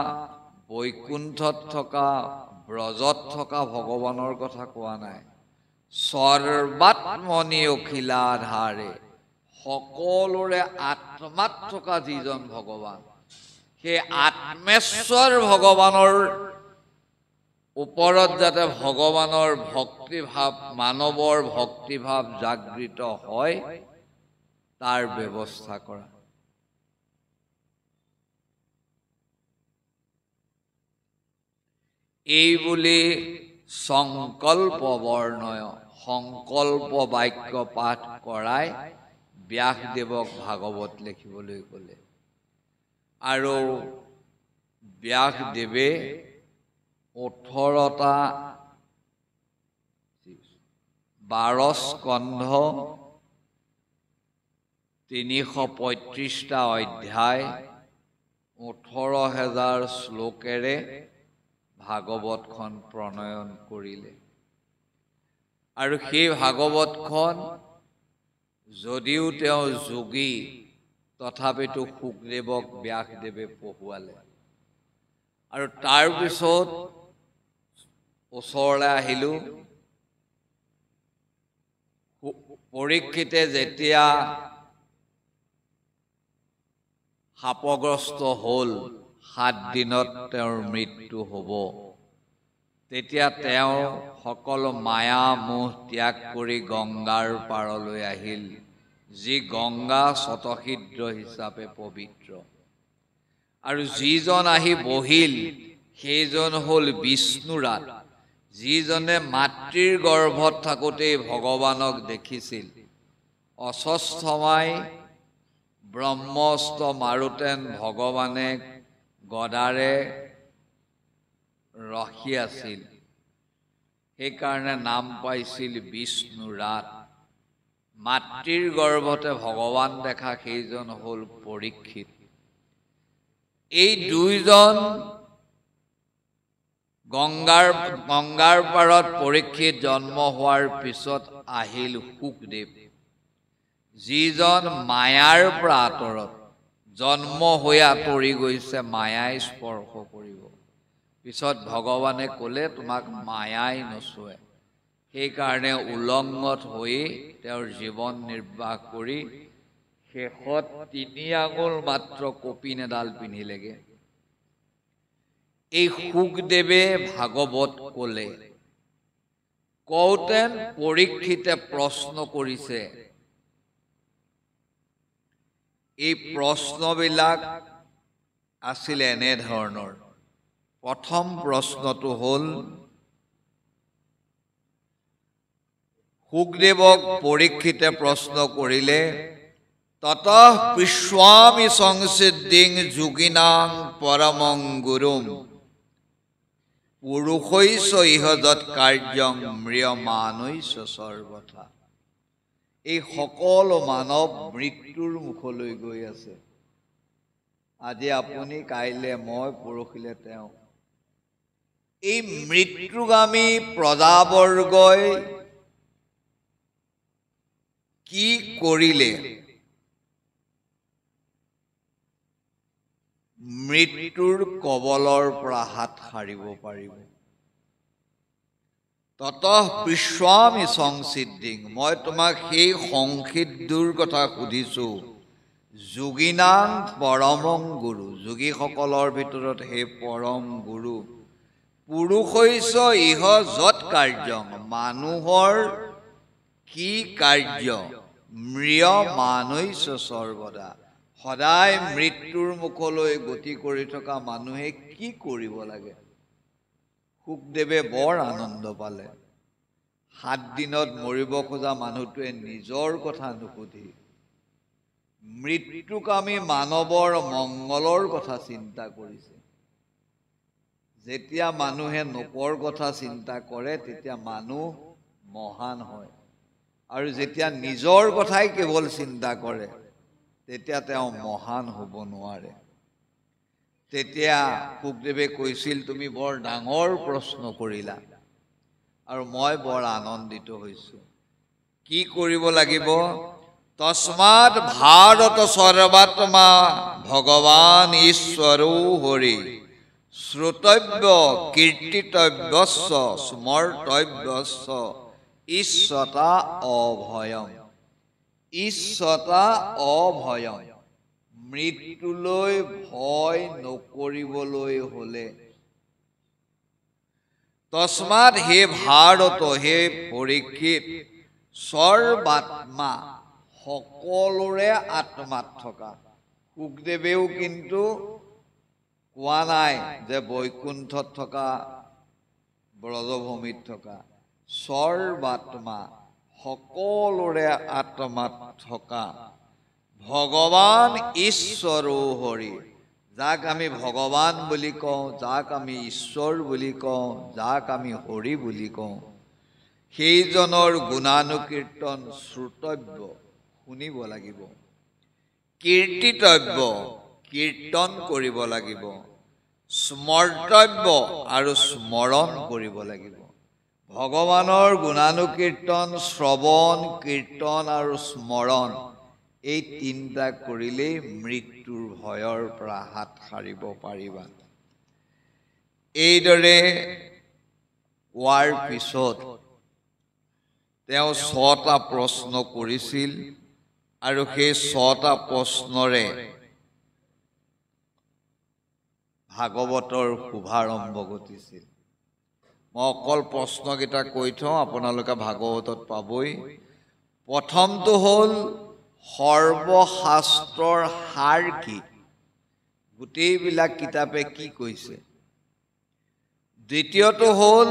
বৈকুণ্ঠত থকা ব্ৰজত থকা ভগৱানৰ কথা কোৱা নাই সৰ্বাত্মনি অখিলাধাৰে সকলোৰে আত্মাত থকা যিজন ভগৱান সেই আত্মেশ্বৰ ভগৱানৰ ওপৰত যাতে ভগৱানৰ ভক্তিভাৱ মানৱৰ ভক্তিভাৱ জাগৃত হয় তাৰ ব্যৱস্থা কৰা। এই বুলি সংকল্প বৰ্ণয় সংকল্প বাক্য পাঠ কৰাই ব্যাসদেৱক ভাগৱত লিখিবলৈ ক'লে। আৰু ব্যাসদেৱে 18টা 12 স্কন্ধ 335টা অধ্যায় 18,000 শ্লোকেৰে ভাগৱতখন প্ৰণয়ন কৰিলে। আৰু সেই ভাগৱতখন যদিও তেওঁ যোগী তথাপিতো শুকদেৱক ব্যাসদেৱে পঢ়ুৱালে। আৰু তাৰ পিছত ওচৰলৈ আহিলোঁ। পৰীক্ষিতে যেতিয়া শাপগ্ৰস্ত হ'ল 7 দিনত তেওঁৰ মৃত্যু হ'ব, তেতিয়া তেওঁ সকলো মায়া মোহ ত্যাগ কৰি গংগাৰ পাৰলৈ আহিল, যি গংগা শতসিদ্ধ হিচাপে পবিত্ৰ। আৰু যিজন আহি বহিল সেইজন হ'ল বিষ্ণুৰাত, যিজনে মাতৃৰ গৰ্ভত থাকোঁতেই ভগৱানক দেখিছিল। অস্বস্থমাই ব্ৰহ্মস্ত্ৰ মাৰোতেন ভগৱানে গদাৰে ৰখি আছিল, সেইকাৰণে নাম পাইছিল বিষ্ণুৰাত। মাতৃৰ গৰ্ভতে ভগৱান দেখা সেইজন হ'ল পৰীক্ষিত। এই দুইজন গংগাৰ পাৰত পৰীক্ষিত জন্ম হোৱাৰ পিছত আহিল শুকদেৱ, যিজন মায়াৰ পৰা আঁতৰত জন্ম হৈ আঁতৰি গৈছে, মায়াই স্পৰ্শ কৰিব। পিছত ভগৱানে ক'লে তোমাক মায়াই নচুৱে। সেইকাৰণে উলংগত হৈ তেওঁৰ জীৱন নিৰ্বাহ কৰি শেষত 3 আঙুল মাত্ৰ কপিন এডাল পিন্ধিলেগে। এই শুকদেৱে ভাগৱত ক'লে। কওঁতেন পৰীক্ষিতে প্ৰশ্ন কৰিছে। এই প্ৰশ্নবিলাক আছিল এনেধৰণৰ। প্ৰথম প্ৰশ্নটো হ'ল, শুকদেৱক পৰীক্ষিতে প্ৰশ্ন কৰিলে, ততঃ বিশ্বামি সংসিদ্ধিং যোগিনাং পৰমং গুৰুম পুৰুষৈষ ইহ যৎ কাৰ্যং ম্ৰিয়মানৈষ সৰ্বথা। এই সকলো মানৱ মৃত্যুৰ মুখলৈ গৈ আছে। আজি আপুনি, কাইলৈ মই, পৰহিলে তেওঁ। এই মৃত্যুগামী প্ৰজাবৰ্গই কি কৰিলে মৃত্যুৰ কবলৰ পৰা হাত সাৰিব পাৰিব? ততঃ বিশ্বামি সংসিদ্ধিং, মই তোমাক সেই সংসিদ্ধুৰ কথা সুধিছো। যোগিনাং পৰমং গুৰু, যোগীসকলৰ ভিতৰত সেই পৰম গুৰু। পুৰুষৈষ ইহ যৎ কাৰ্যং, মানুহৰ কি কাৰ্য? ম্ৰিয়মানৈষ সৰ্বদা, সদায় মৃত্যুৰ মুখলৈ গতি কৰি থকা মানুহে কি কৰিব লাগে? শুকদেৱে বৰ আনন্দ পালে। 7 দিনত মৰিব খোজা মানুহটোৱে নিজৰ কথা নুসুধি মৃত্যুকামী মানৱৰ মংগলৰ কথা চিন্তা কৰিছে। যেতিয়া মানুহে নোকৰ কথা চিন্তা কৰে তেতিয়া মানুহ মহান হয়, আৰু যেতিয়া নিজৰ কথাই কেৱল চিন্তা কৰে তেতিয়া তেওঁ মহান হ'ব নোৱাৰে। তেতিয়া শুকদেৱে কৈছিল, তুমি বৰ ডাঙৰ প্ৰশ্ন কৰিলা আৰু মই বৰ আনন্দিত হৈছোঁ। কি কৰিব লাগিব? তস্মাৎ ভাৰত সৰ্বাত্মা ভগৱান ঈশ্বৰো হৰি শ্ৰোতব্য কীৰ্তিতব্যস্য স্মৰ্তব্যস্য ইচ্ছতা অভয়ম ইচ্ছতা অভয়ম মৃত্যুলৈ ভয় নকৰিবলৈ হলে তস্মাৎ হে ভাৰত হে পৰীক্ষিত সৰ্বাত্মা সকলোৰে আত্মাত থকা সুখদেৱেও কিন্তু কোৱা নাই যে বৈকুণ্ঠত থকা ব্ৰজভূমিত থকা সৰ্বাত্মা সকলোৰে আত্মাত থকা ভগৱান ঈশ্বৰো হৰি যাক আমি ভগৱান বুলি কওঁ যাক আমি ঈশ্বৰ বুলি কওঁ যাক আমি হৰি বুলি কওঁ সেইজনৰ গুণানুকীৰ্তন শ্ৰুতব্য শুনিব লাগিব কীৰ্তিতব্য কীৰ্তন কৰিব লাগিব স্মৰ্তব্য আৰু স্মৰণ কৰিব লাগিব ভগৱানৰ গুণানুকীৰ্তন শ্ৰৱণ কীৰ্তন আৰু স্মৰণ এই তিনিটা কৰিলেই মৃত্যুৰ ভয়ৰ পৰা হাত সাৰিব পাৰিবা এইদৰে কোৱাৰ পিছত তেওঁ 6টা প্ৰশ্ন কৰিছিল আৰু সেই 6টা প্ৰশ্নৰে ভাগৱতৰ শুভাৰম্ভ ঘটিছিল মই অকল প্ৰশ্নকেইটা কৈ থওঁ আপোনালোকে ভাগৱতত পাবই প্ৰথমটো হ'ল সৰ্বশাস্ত্ৰৰ সাৰ কি গোটেইবিলাক কিতাপে কি কৈছে দ্বিতীয়টো হ'ল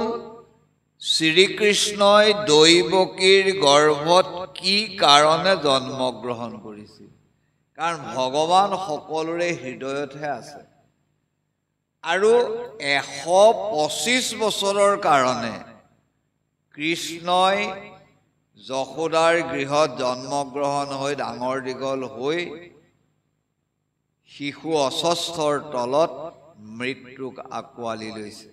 শ্ৰীকৃষ্ণই দৈৱকীৰ গৰ্ভত কি কাৰণে জন্মগ্ৰহণ কৰিছিল কাৰণ ভগৱান সকলোৰে হৃদয়তহে আছে আৰু 125 বছৰৰ কাৰণে কৃষ্ণই যশোদাৰ গৃহত জন্মগ্ৰহণ হৈ ডাঙৰ দীঘল হৈ শিশু অস্বস্থৰ তলত মৃত্যুক আকোৱালি লৈছে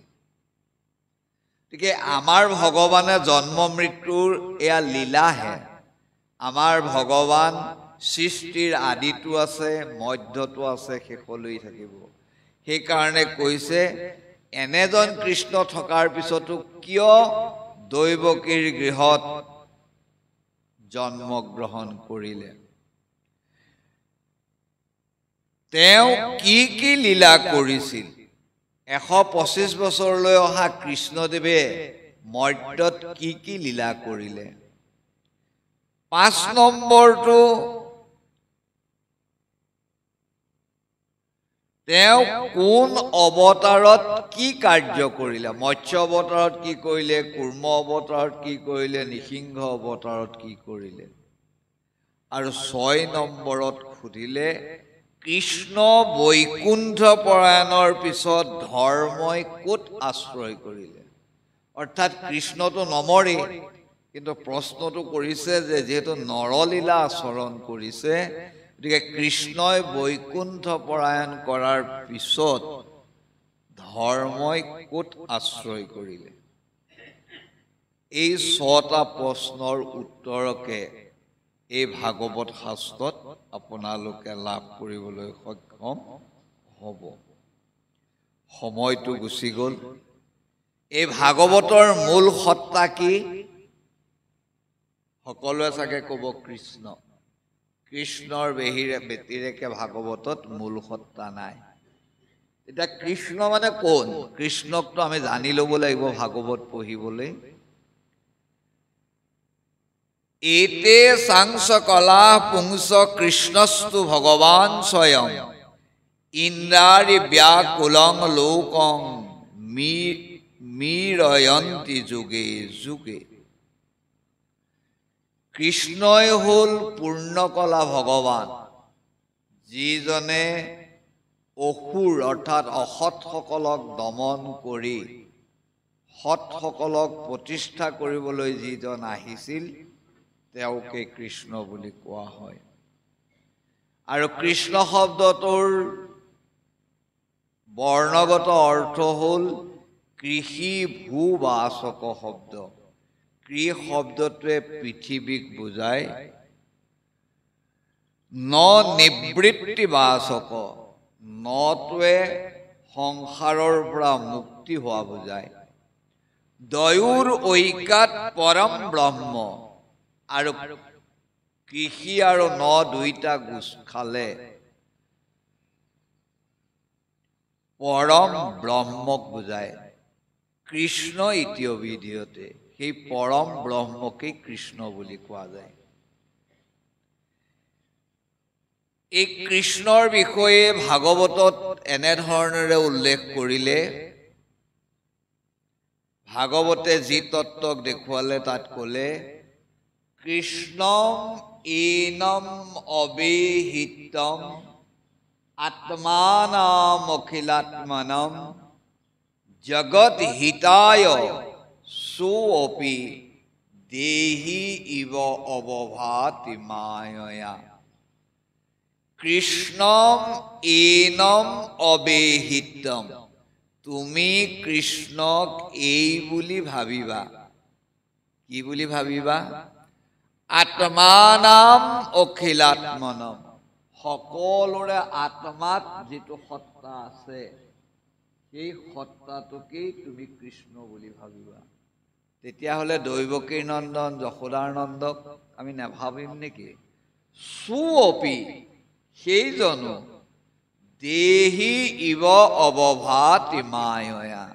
গতিকে আমাৰ ভগৱানে জন্ম মৃত্যুৰ এয়া লীলাহে আমাৰ ভগৱান সৃষ্টিৰ আদিটো আছে মধ্যটো আছে শেষলৈ থাকিব সেইকাৰণে কৈছে এনেজন কৃষ্ণ থকাৰ পিছতো কিয় দৈৱকীৰ গৃহত জন্মগ্ৰহণ কৰিলে তেওঁ কি লীলা কৰিছিল 125 বছৰলৈ অহা কৃষ্ণদেৱে মৰ্ত্যত কি লীলা কৰিলে 5 নম্বৰটো তেওঁ কোন অৱতাৰত কি কাৰ্য কৰিলে মৎস্য অৱতাৰত কি কৰিলে কুৰ্ম অৱতাৰত কি কৰিলে নৃসিংহ অৱতাৰত কি কৰিলে আৰু 6 নম্বৰত সুধিলে কৃষ্ণ বৈকুণ্ঠ পৰায়ণৰ পিছত ধৰ্মই ক'ত আশ্ৰয় কৰিলে অৰ্থাৎ কৃষ্ণটো নমৰে কিন্তু প্ৰশ্নটো কৰিছে যে যেহেতু নৰলীলা আচৰণ কৰিছে গতিকে কৃষ্ণই বৈকুণ্ঠ পৰায়ণ কৰাৰ পিছত ধৰ্মই ক'ত আশ্ৰয় কৰিলে এই 6টা প্ৰশ্নৰ উত্তৰকে এই ভাগৱত শাস্ত্ৰত আপোনালোকে লাভ কৰিবলৈ সক্ষম হ'ব সময়টো গুচি গ'ল এই ভাগৱতৰ মূল সত্তা কি সকলোৱে চাগে ক'ব কৃষ্ণ কৃষ্ণৰ ব্যতিৰেকে ভাগৱতত মূল সত্তা নাই এতিয়া কৃষ্ণ মানে কোন কৃষ্ণকটো আমি জানি ল'ব লাগিব ভাগৱত পঢ়িবলৈ এতে সাংস কলা পুংস কৃষ্ণস্তু ভগৱান স্বয়ং ইন্দ্ৰাৰি ব্যাকুলং লোকং মীৰয়ন্তি যুগে যুগে কৃষ্ণই হ'ল পূৰ্ণকলা ভগৱান যিজনে অসুৰ অৰ্থাৎ অসৎসকলক দমন কৰি সৎসকলক প্ৰতিষ্ঠা কৰিবলৈ যিজন আহিছিল তেওঁকে কৃষ্ণ বুলি কোৱা হয় আৰু কৃষ্ণ শব্দটোৰ বৰ্ণগত অৰ্থ হ'ল কৃষি ভূবাচক শব্দ কৃ শব্দটোৱে পৃথিৱীক বুজায় ন নিবৃত্তিবাচক নটোৱে সংসাৰৰ পৰা মুক্তি হোৱা বুজায় দয়ুৰ ঐকাত পৰম ব্ৰহ্ম আৰু কৃষি আৰু ন দুইটা গোচ খালে পৰম ব্ৰহ্মক বুজায় কৃষ্ণ ইতিবিধীয়তে সেই পৰম ব্ৰহ্মকেই কৃষ্ণ বুলি কোৱা যায় এই কৃষ্ণৰ বিষয়ে ভাগৱতত এনেধৰণেৰে উল্লেখ কৰিলে ভাগৱতে যি তত্ত্বক দেখুৱালে তাত ক'লে কৃষ্ণম এনম অবেহিতম আত্মানাম অখিলাত্মানম জগত হিতায় সোপি দেহি ইব অবভাতি মায়য়া কৃষ্ণম এনম অবেহিতম তুমি কৃষ্ণক এই বুলি ভাবিবা কি বুলি ভাবিবা আত্মানাম অখিলাত্মনম সকলোৰে আত্মাত যিটো সত্তা আছে সেই সত্তাটোকেই তুমি কৃষ্ণ বুলি ভাবিবা তেতিয়াহ'লে দৈৱকীৰ নন্দন যশোদাৰ নন্দক আমি নাভাবিম নেকি সুঅপি সেইজনো দেহি ইব অবভাতি মায়য়া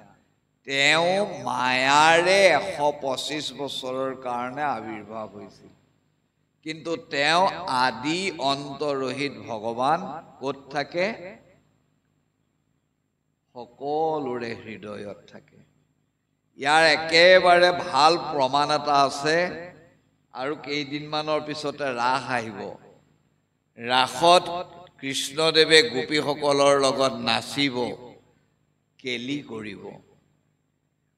তেওঁ মায়াৰে 125 বছৰৰ কাৰণে আবিৰ্ভাৱ হৈছিল কিন্তু তেওঁ আদি অন্তৰহিত ভগৱান ক'ত থাকে সকলোৰে হৃদয়ত থাকে ইয়াৰ একেবাৰে ভাল প্ৰমাণ এটা আছে আৰু কেইদিনমানৰ পিছতে ৰাস আহিব ৰাসত কৃষ্ণদেৱে গোপীসকলৰ লগত নাচিব কেলি কৰিব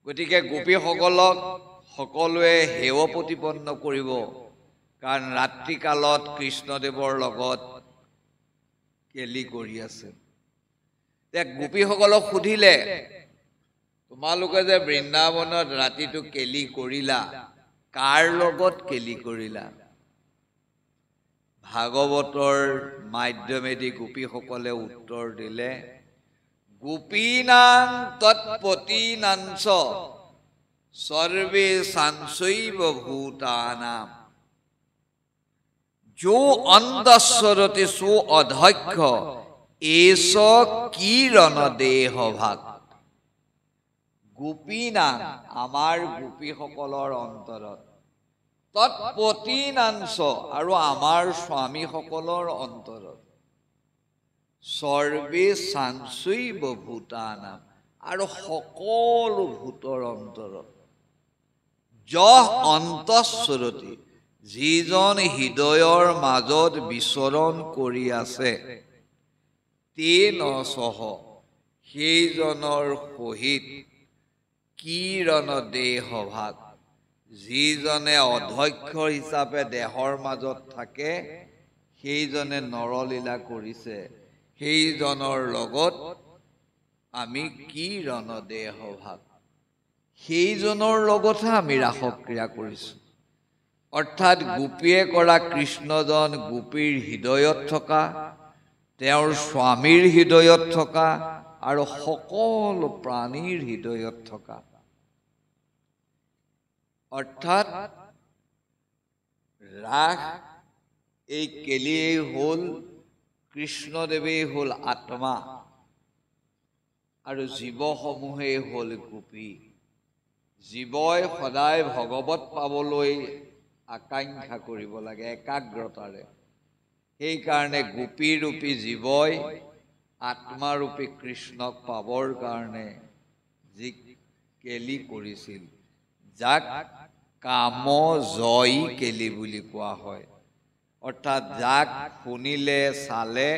গতিকে গোপীসকলক সকলোৱে হেয় প্ৰতিপন্ন কৰিব কাৰণ ৰাত্ৰি কালত কৃষ্ণদেৱৰ লগত কেলি কৰি আছে তে গোপীসকলক সুধিলে তোমালোকে যে বৃন্দাবনত ৰাতিটো কেলি কৰিলা কাৰ লগত কেলি কৰিলা ভাগৱতৰ মাধ্যমেদি গোপীসকলে উত্তৰ দিলে গোপীনাং তৎপতিনাংচ সৰ্বে সাংশৈব ভূতানাম जो अंधस्वरते सो अध्यक्ष एस किरण देह भाग गोपीना आमार गोपी सकলৰ অন্তৰত তৎপতিনাংশ আৰু আমাৰ স্বামী সকলৰ অন্তৰত সৰ্বে সাংশৈব ভূতানাম আৰু সকলো ভূতৰ অন্তৰত যহ অন্তঃস্বৰতি যিজন হৃদয়ৰ মাজত বিচৰণ কৰি আছে তেন সহ সেইজনৰ সহিত কিৰণ দেহ ভাগ যিজনে অধ্যক্ষ হিচাপে দেহৰ মাজত থাকে সেইজনে নৰলীলা কৰিছে সেইজনৰ লগত আমি কিৰণ দেহ ভাগ সেইজনৰ লগতহে আমি ৰাসক্ৰিয়া কৰিছোঁ অৰ্থাৎ গোপীয়ে কৰা কৃষ্ণজন গোপীৰ হৃদয়ত থকা তেওঁৰ স্বামীৰ হৃদয়ত থকা আৰু সকলো প্ৰাণীৰ হৃদয়ত থকা অৰ্থাৎ ৰাস এই কেলিয়েই হ'ল কৃষ্ণদেৱেই হ'ল আত্মা আৰু জীৱসমূহেই হ'ল গোপী জীৱই সদায় ভগৱত পাবলৈ আকাংক্ষা কৰিব লাগে একাগ্ৰতাৰে সেইকাৰণে গোপীৰূপী জীৱই আত্মাৰূপী কৃষ্ণক পাবৰ কাৰণে যি কেলি কৰিছিল যাক কাম জয়ী কেলি বুলি কোৱা হয় অৰ্থাৎ যাক শুনিলে চালে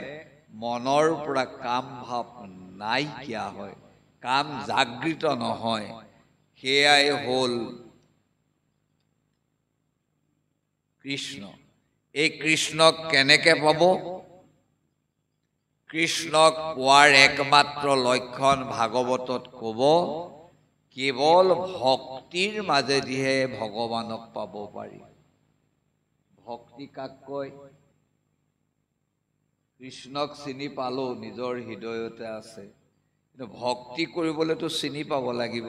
মনৰ পৰা কাম ভাৱ নাইকিয়া হয় কাম জাগৃত নহয় সেয়াই হ'ল কৃষ্ণ এই কৃষ্ণক কেনেকে পাব কৃষ্ণক পোৱাৰ একমাত্ৰ লক্ষণ ভাগৱতত ক'ব কেৱল ভক্তিৰ মাজেদিহে ভগৱানক পাব পাৰি ভক্তি কাক কয় কৃষ্ণক চিনি পালো নিজৰ হৃদয়তে আছে কিন্তু ভক্তি কৰিবলৈতো চিনি পাব লাগিব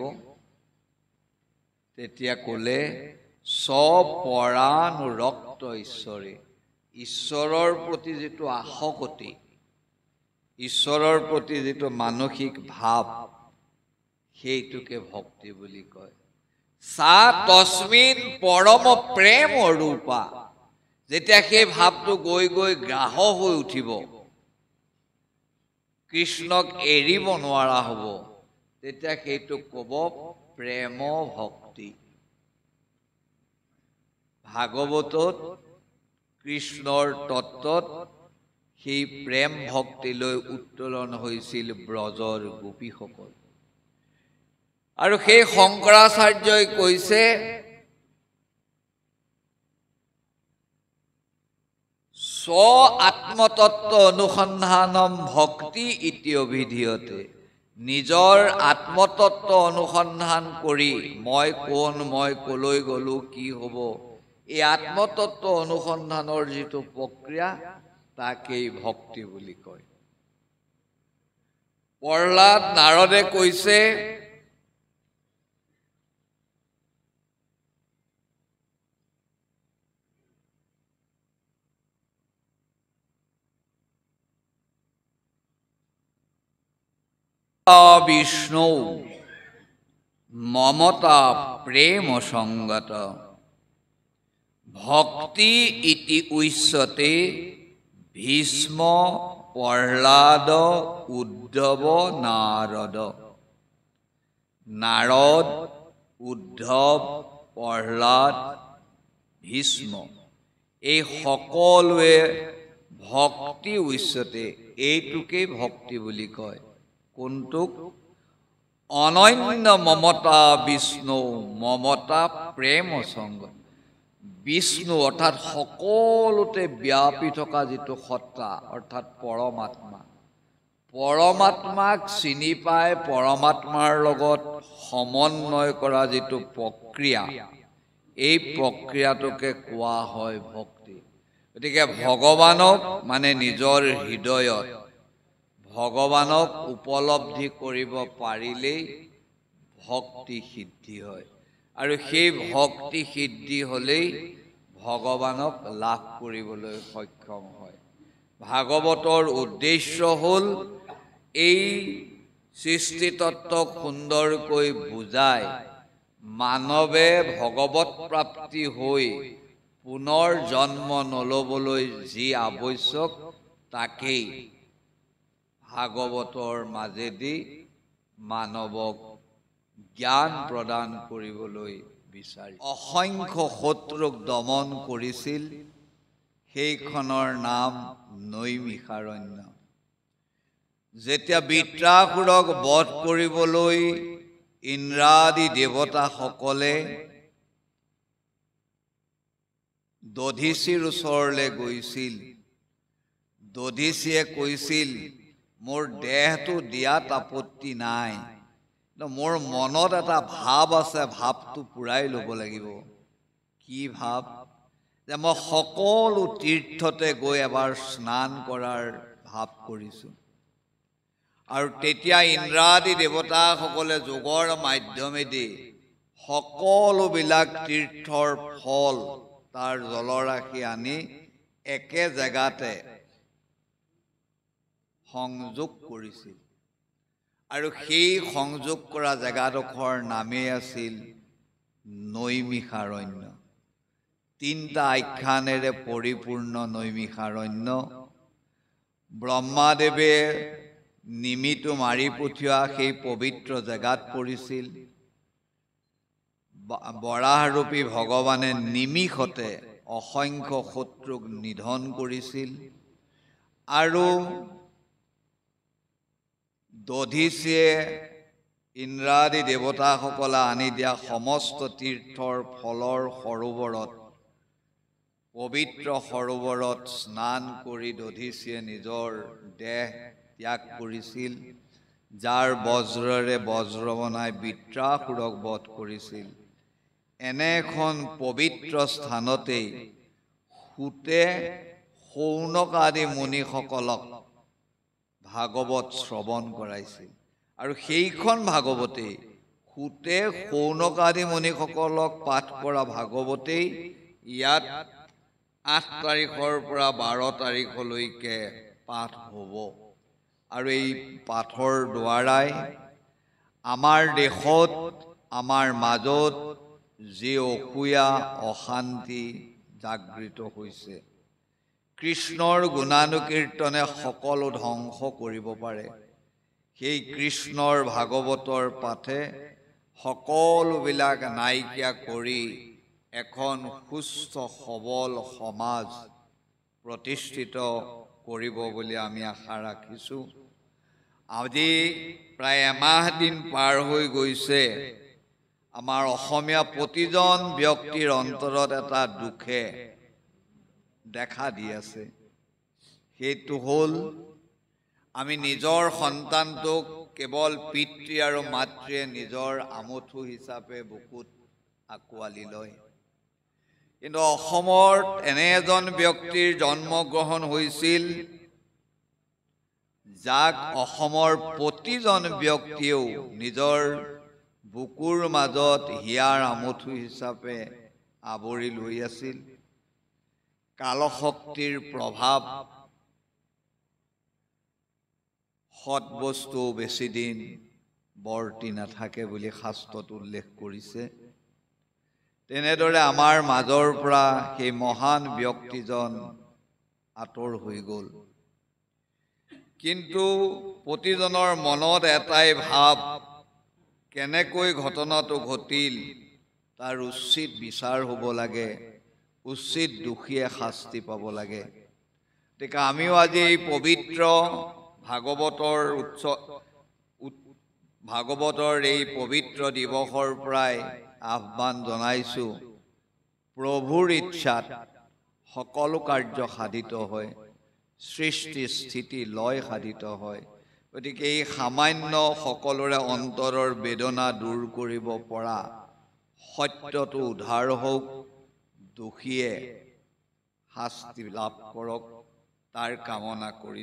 তেতিয়া ক'লে স্বপৰানুৰক্ত ঈশ্বৰে, ঈশ্বৰৰ প্ৰতি যিটো আসক্তি, ঈশ্বৰৰ প্ৰতি যিটো মানসিক ভাৱ, সেইটোকে ভক্তি বুলি কয়। সা তস্মিন পৰম প্ৰেম ৰূপা, যেতিয়া সেই ভাৱটো গৈ গৈ গ্ৰাহ হৈ উঠিব, কৃষ্ণক এৰিব নোৱাৰা হ'ব, তেতিয়া সেইটোক ক'ব প্ৰেম ভক্তি। ভাগৱতত কৃষ্ণৰ তত্ত্বত সেই প্ৰেম ভক্তিলৈ উত্তোলন হৈছিল ব্ৰজৰ গোপীসকল। আৰু সেই শংকৰাচাৰ্যই কৈছে স্ব আত্মতত্ত্ব অনুসন্ধানম ভক্তি ইতি অভিধীয়তে। নিজৰ আত্মতত্ত্ব অনুসন্ধান কৰি মই কোন, মই কলৈ গ'লো, কি হ'ব, এই আত্মতত্ত্ব অনুসন্ধানৰ যিটো প্ৰক্ৰিয়া, তাকেই ভক্তি বুলি কয়। প্ৰহ্লাদ নাৰদে কৈছে বিষ্ণু মমতা প্ৰেম সংগত ভক্তি ইতি উচ্যতে ভীষ্ম প্ৰহ্লাদ উদ্ধৱ নাৰদ। নাৰদ, উদ্ধৱ, প্ৰহ্লাদ, ভীষ্ম, এই সকলোৱে ভক্তি উচ্যতে, এইটোকেই ভক্তি বুলি কয়। কোনটোক? অনন্য মমতা বিষ্ণু, মমতা প্ৰেম সংগ। বিষ্ণু অৰ্থাৎ সকলোতে ব্যাপি থকা যিটো সত্তা, অৰ্থাৎ পৰমাত্মা, পৰমাত্মাক চিনি পাই পৰমাত্মাৰ লগত সমন্বয় কৰা যিটো প্ৰক্ৰিয়া, এই প্ৰক্ৰিয়াটোকে কোৱা হয় ভক্তি। গতিকে ভগৱানক মানে নিজৰ হৃদয়ত ভগৱানক উপলব্ধি কৰিব পাৰিলেই ভক্তি সিদ্ধি হয়। আৰু সেই ভক্তি সিদ্ধি হ'লেই ভগৱানক লাভ কৰিবলৈ সক্ষম হয়। ভাগৱতৰ উদ্দেশ্য হ'ল এই সৃষ্টিতত্ত্বক সুন্দৰকৈ বুজাই মানৱে ভগৱত প্ৰাপ্তি হৈ পুনৰ জন্ম নল'বলৈ যি আৱশ্যক, তাকেই ভাগৱতৰ মাজেদি মানৱক জ্ঞান প্ৰদান কৰিবলৈ বিচাৰি অসংখ্য শত্ৰুক দমন কৰিছিল। সেইখনৰ নাম নৈমিষাৰণ্য। যেতিয়া বৃত্ৰাসুৰক বধ কৰিবলৈ ইন্দ্ৰাদি দেৱতাসকলে দধিচীৰ ওচৰলৈ গৈছিল, দধিচীয়ে কৈছিল মোৰ দেহটো দিয়াত আপত্তি নাই, মোৰ মনত এটা ভাৱ আছে, ভাৱটো পূৰাই ল'ব লাগিব। কি ভাৱ? যে মই সকলো তীৰ্থতে গৈ এবাৰ স্নান কৰাৰ ভাৱ কৰিছোঁ। আৰু তেতিয়া ইন্দ্ৰাদি দেৱতাসকলে যোগৰ মাধ্যমেদি সকলোবিলাক তীৰ্থৰ ফল, তাৰ জলৰাশি আনি একে জেগাতে সংযোগ কৰিছিল। আৰু সেই সংযোগ কৰা জেগাডোখৰ নামেই আছিল নৈমিষাৰণ্য। 3টা আখ্যানেৰে পৰিপূৰ্ণ নৈমিষাৰণ্য। ব্ৰহ্মাদেৱে নিমিটো মাৰি পঠিওৱা সেই পবিত্ৰ জেগাত পৰিছিল। বৰাহৰূপী ভগৱানে নিমিষতে অসংখ্য শত্ৰুক নিধন কৰিছিল। আৰু দধিচীয়ে ইন্দ্ৰাদি দেৱতাসকলে আনি দিয়া সমস্ত তীৰ্থৰ ফলৰ সৰোবৰত, পবিত্ৰ সৰোবৰত স্নান কৰি দধিচীয়ে নিজৰ দেহ ত্যাগ কৰিছিল। যাৰ বজ্ৰৰে বজ্ৰ বনাই বৃত্ৰাসুৰক বধ কৰিছিল। এনে এখন পবিত্ৰ স্থানতেই সূতে শৌনক আদি মুনিসকলক ভাগৱত শ্ৰৱণ কৰাইছিল। আৰু সেইখন ভাগৱতেই সূতে শৌনকাদি মুনিসকলক পাঠ কৰা ভাগৱতেই ইয়াত 8 তাৰিখৰ পৰা 12 তাৰিখলৈকে পাঠ হ'ব আৰু এই পাঠৰ দ্বাৰাই আমাৰ দেশত আমাৰ মাজত যি অসূয়া অশান্তি জাগৃত হৈছে কৃষ্ণৰ গুণানুকীৰ্তনে সকলো ধ্বংস কৰিব পাৰে সেই কৃষ্ণৰ ভাগৱতৰ পাঠে সকলোবিলাক নাইকিয়া কৰি এখন সুস্থ সবল সমাজ প্ৰতিষ্ঠিত কৰিব বুলি আমি আশা ৰাখিছোঁ আজি প্ৰায় এমাহ দিন পাৰ হৈ গৈছে আমাৰ অসমীয়া প্ৰতিজন ব্যক্তিৰ অন্তৰত এটা দুখে দেখা দি আছে সেইটো হ'ল আমি নিজৰ সন্তানটোক কেৱল পিতৃ আৰু মাতৃয়ে নিজৰ আমঠু হিচাপে বুকুত আঁকোৱালি লয় কিন্তু অসমৰ এনে এজন ব্যক্তিৰ জন্মগ্ৰহণ হৈছিল যাক অসমৰ প্ৰতিজন ব্যক্তিয়েও নিজৰ বুকুৰ মাজত হিয়াৰ আমঠু হিচাপে আৱৰি লৈ আছিল কালশক্তিৰ প্ৰভাৱ সৎ বস্তু বেছি দিন বৰ্তি নাথাকে বুলি শাস্ত্ৰত উল্লেখ কৰিছে তেনেদৰে আমাৰ মাজৰ পৰা সেই মহান ব্যক্তিজন আঁতৰ হৈ গ'ল কিন্তু প্ৰতিজনৰ মনত এটাই ভাৱ কেনেকৈ ঘটনাটো ঘটিল তাৰ উচিত বিচাৰ হ'ব লাগে উচিত দোষীয়ে শাস্তি পাব লাগে গতিকে আমিও আজি এই পবিত্ৰ ভাগৱতৰ এই পবিত্ৰ দিৱসৰ পৰাই আহ্বান জনাইছোঁ প্ৰভুৰ ইচ্ছাত সকলো কাৰ্য সাধিত হয় সৃষ্টি স্থিতি লয় সাধিত হয় গতিকে এই সামান্য সকলোৰে অন্তৰৰ বেদনা দূৰ কৰিব পৰা সত্যটো উদ্ধাৰ হওক দোষীয়ে শাস্তি লাভ কৰক তাৰ কামনা কৰি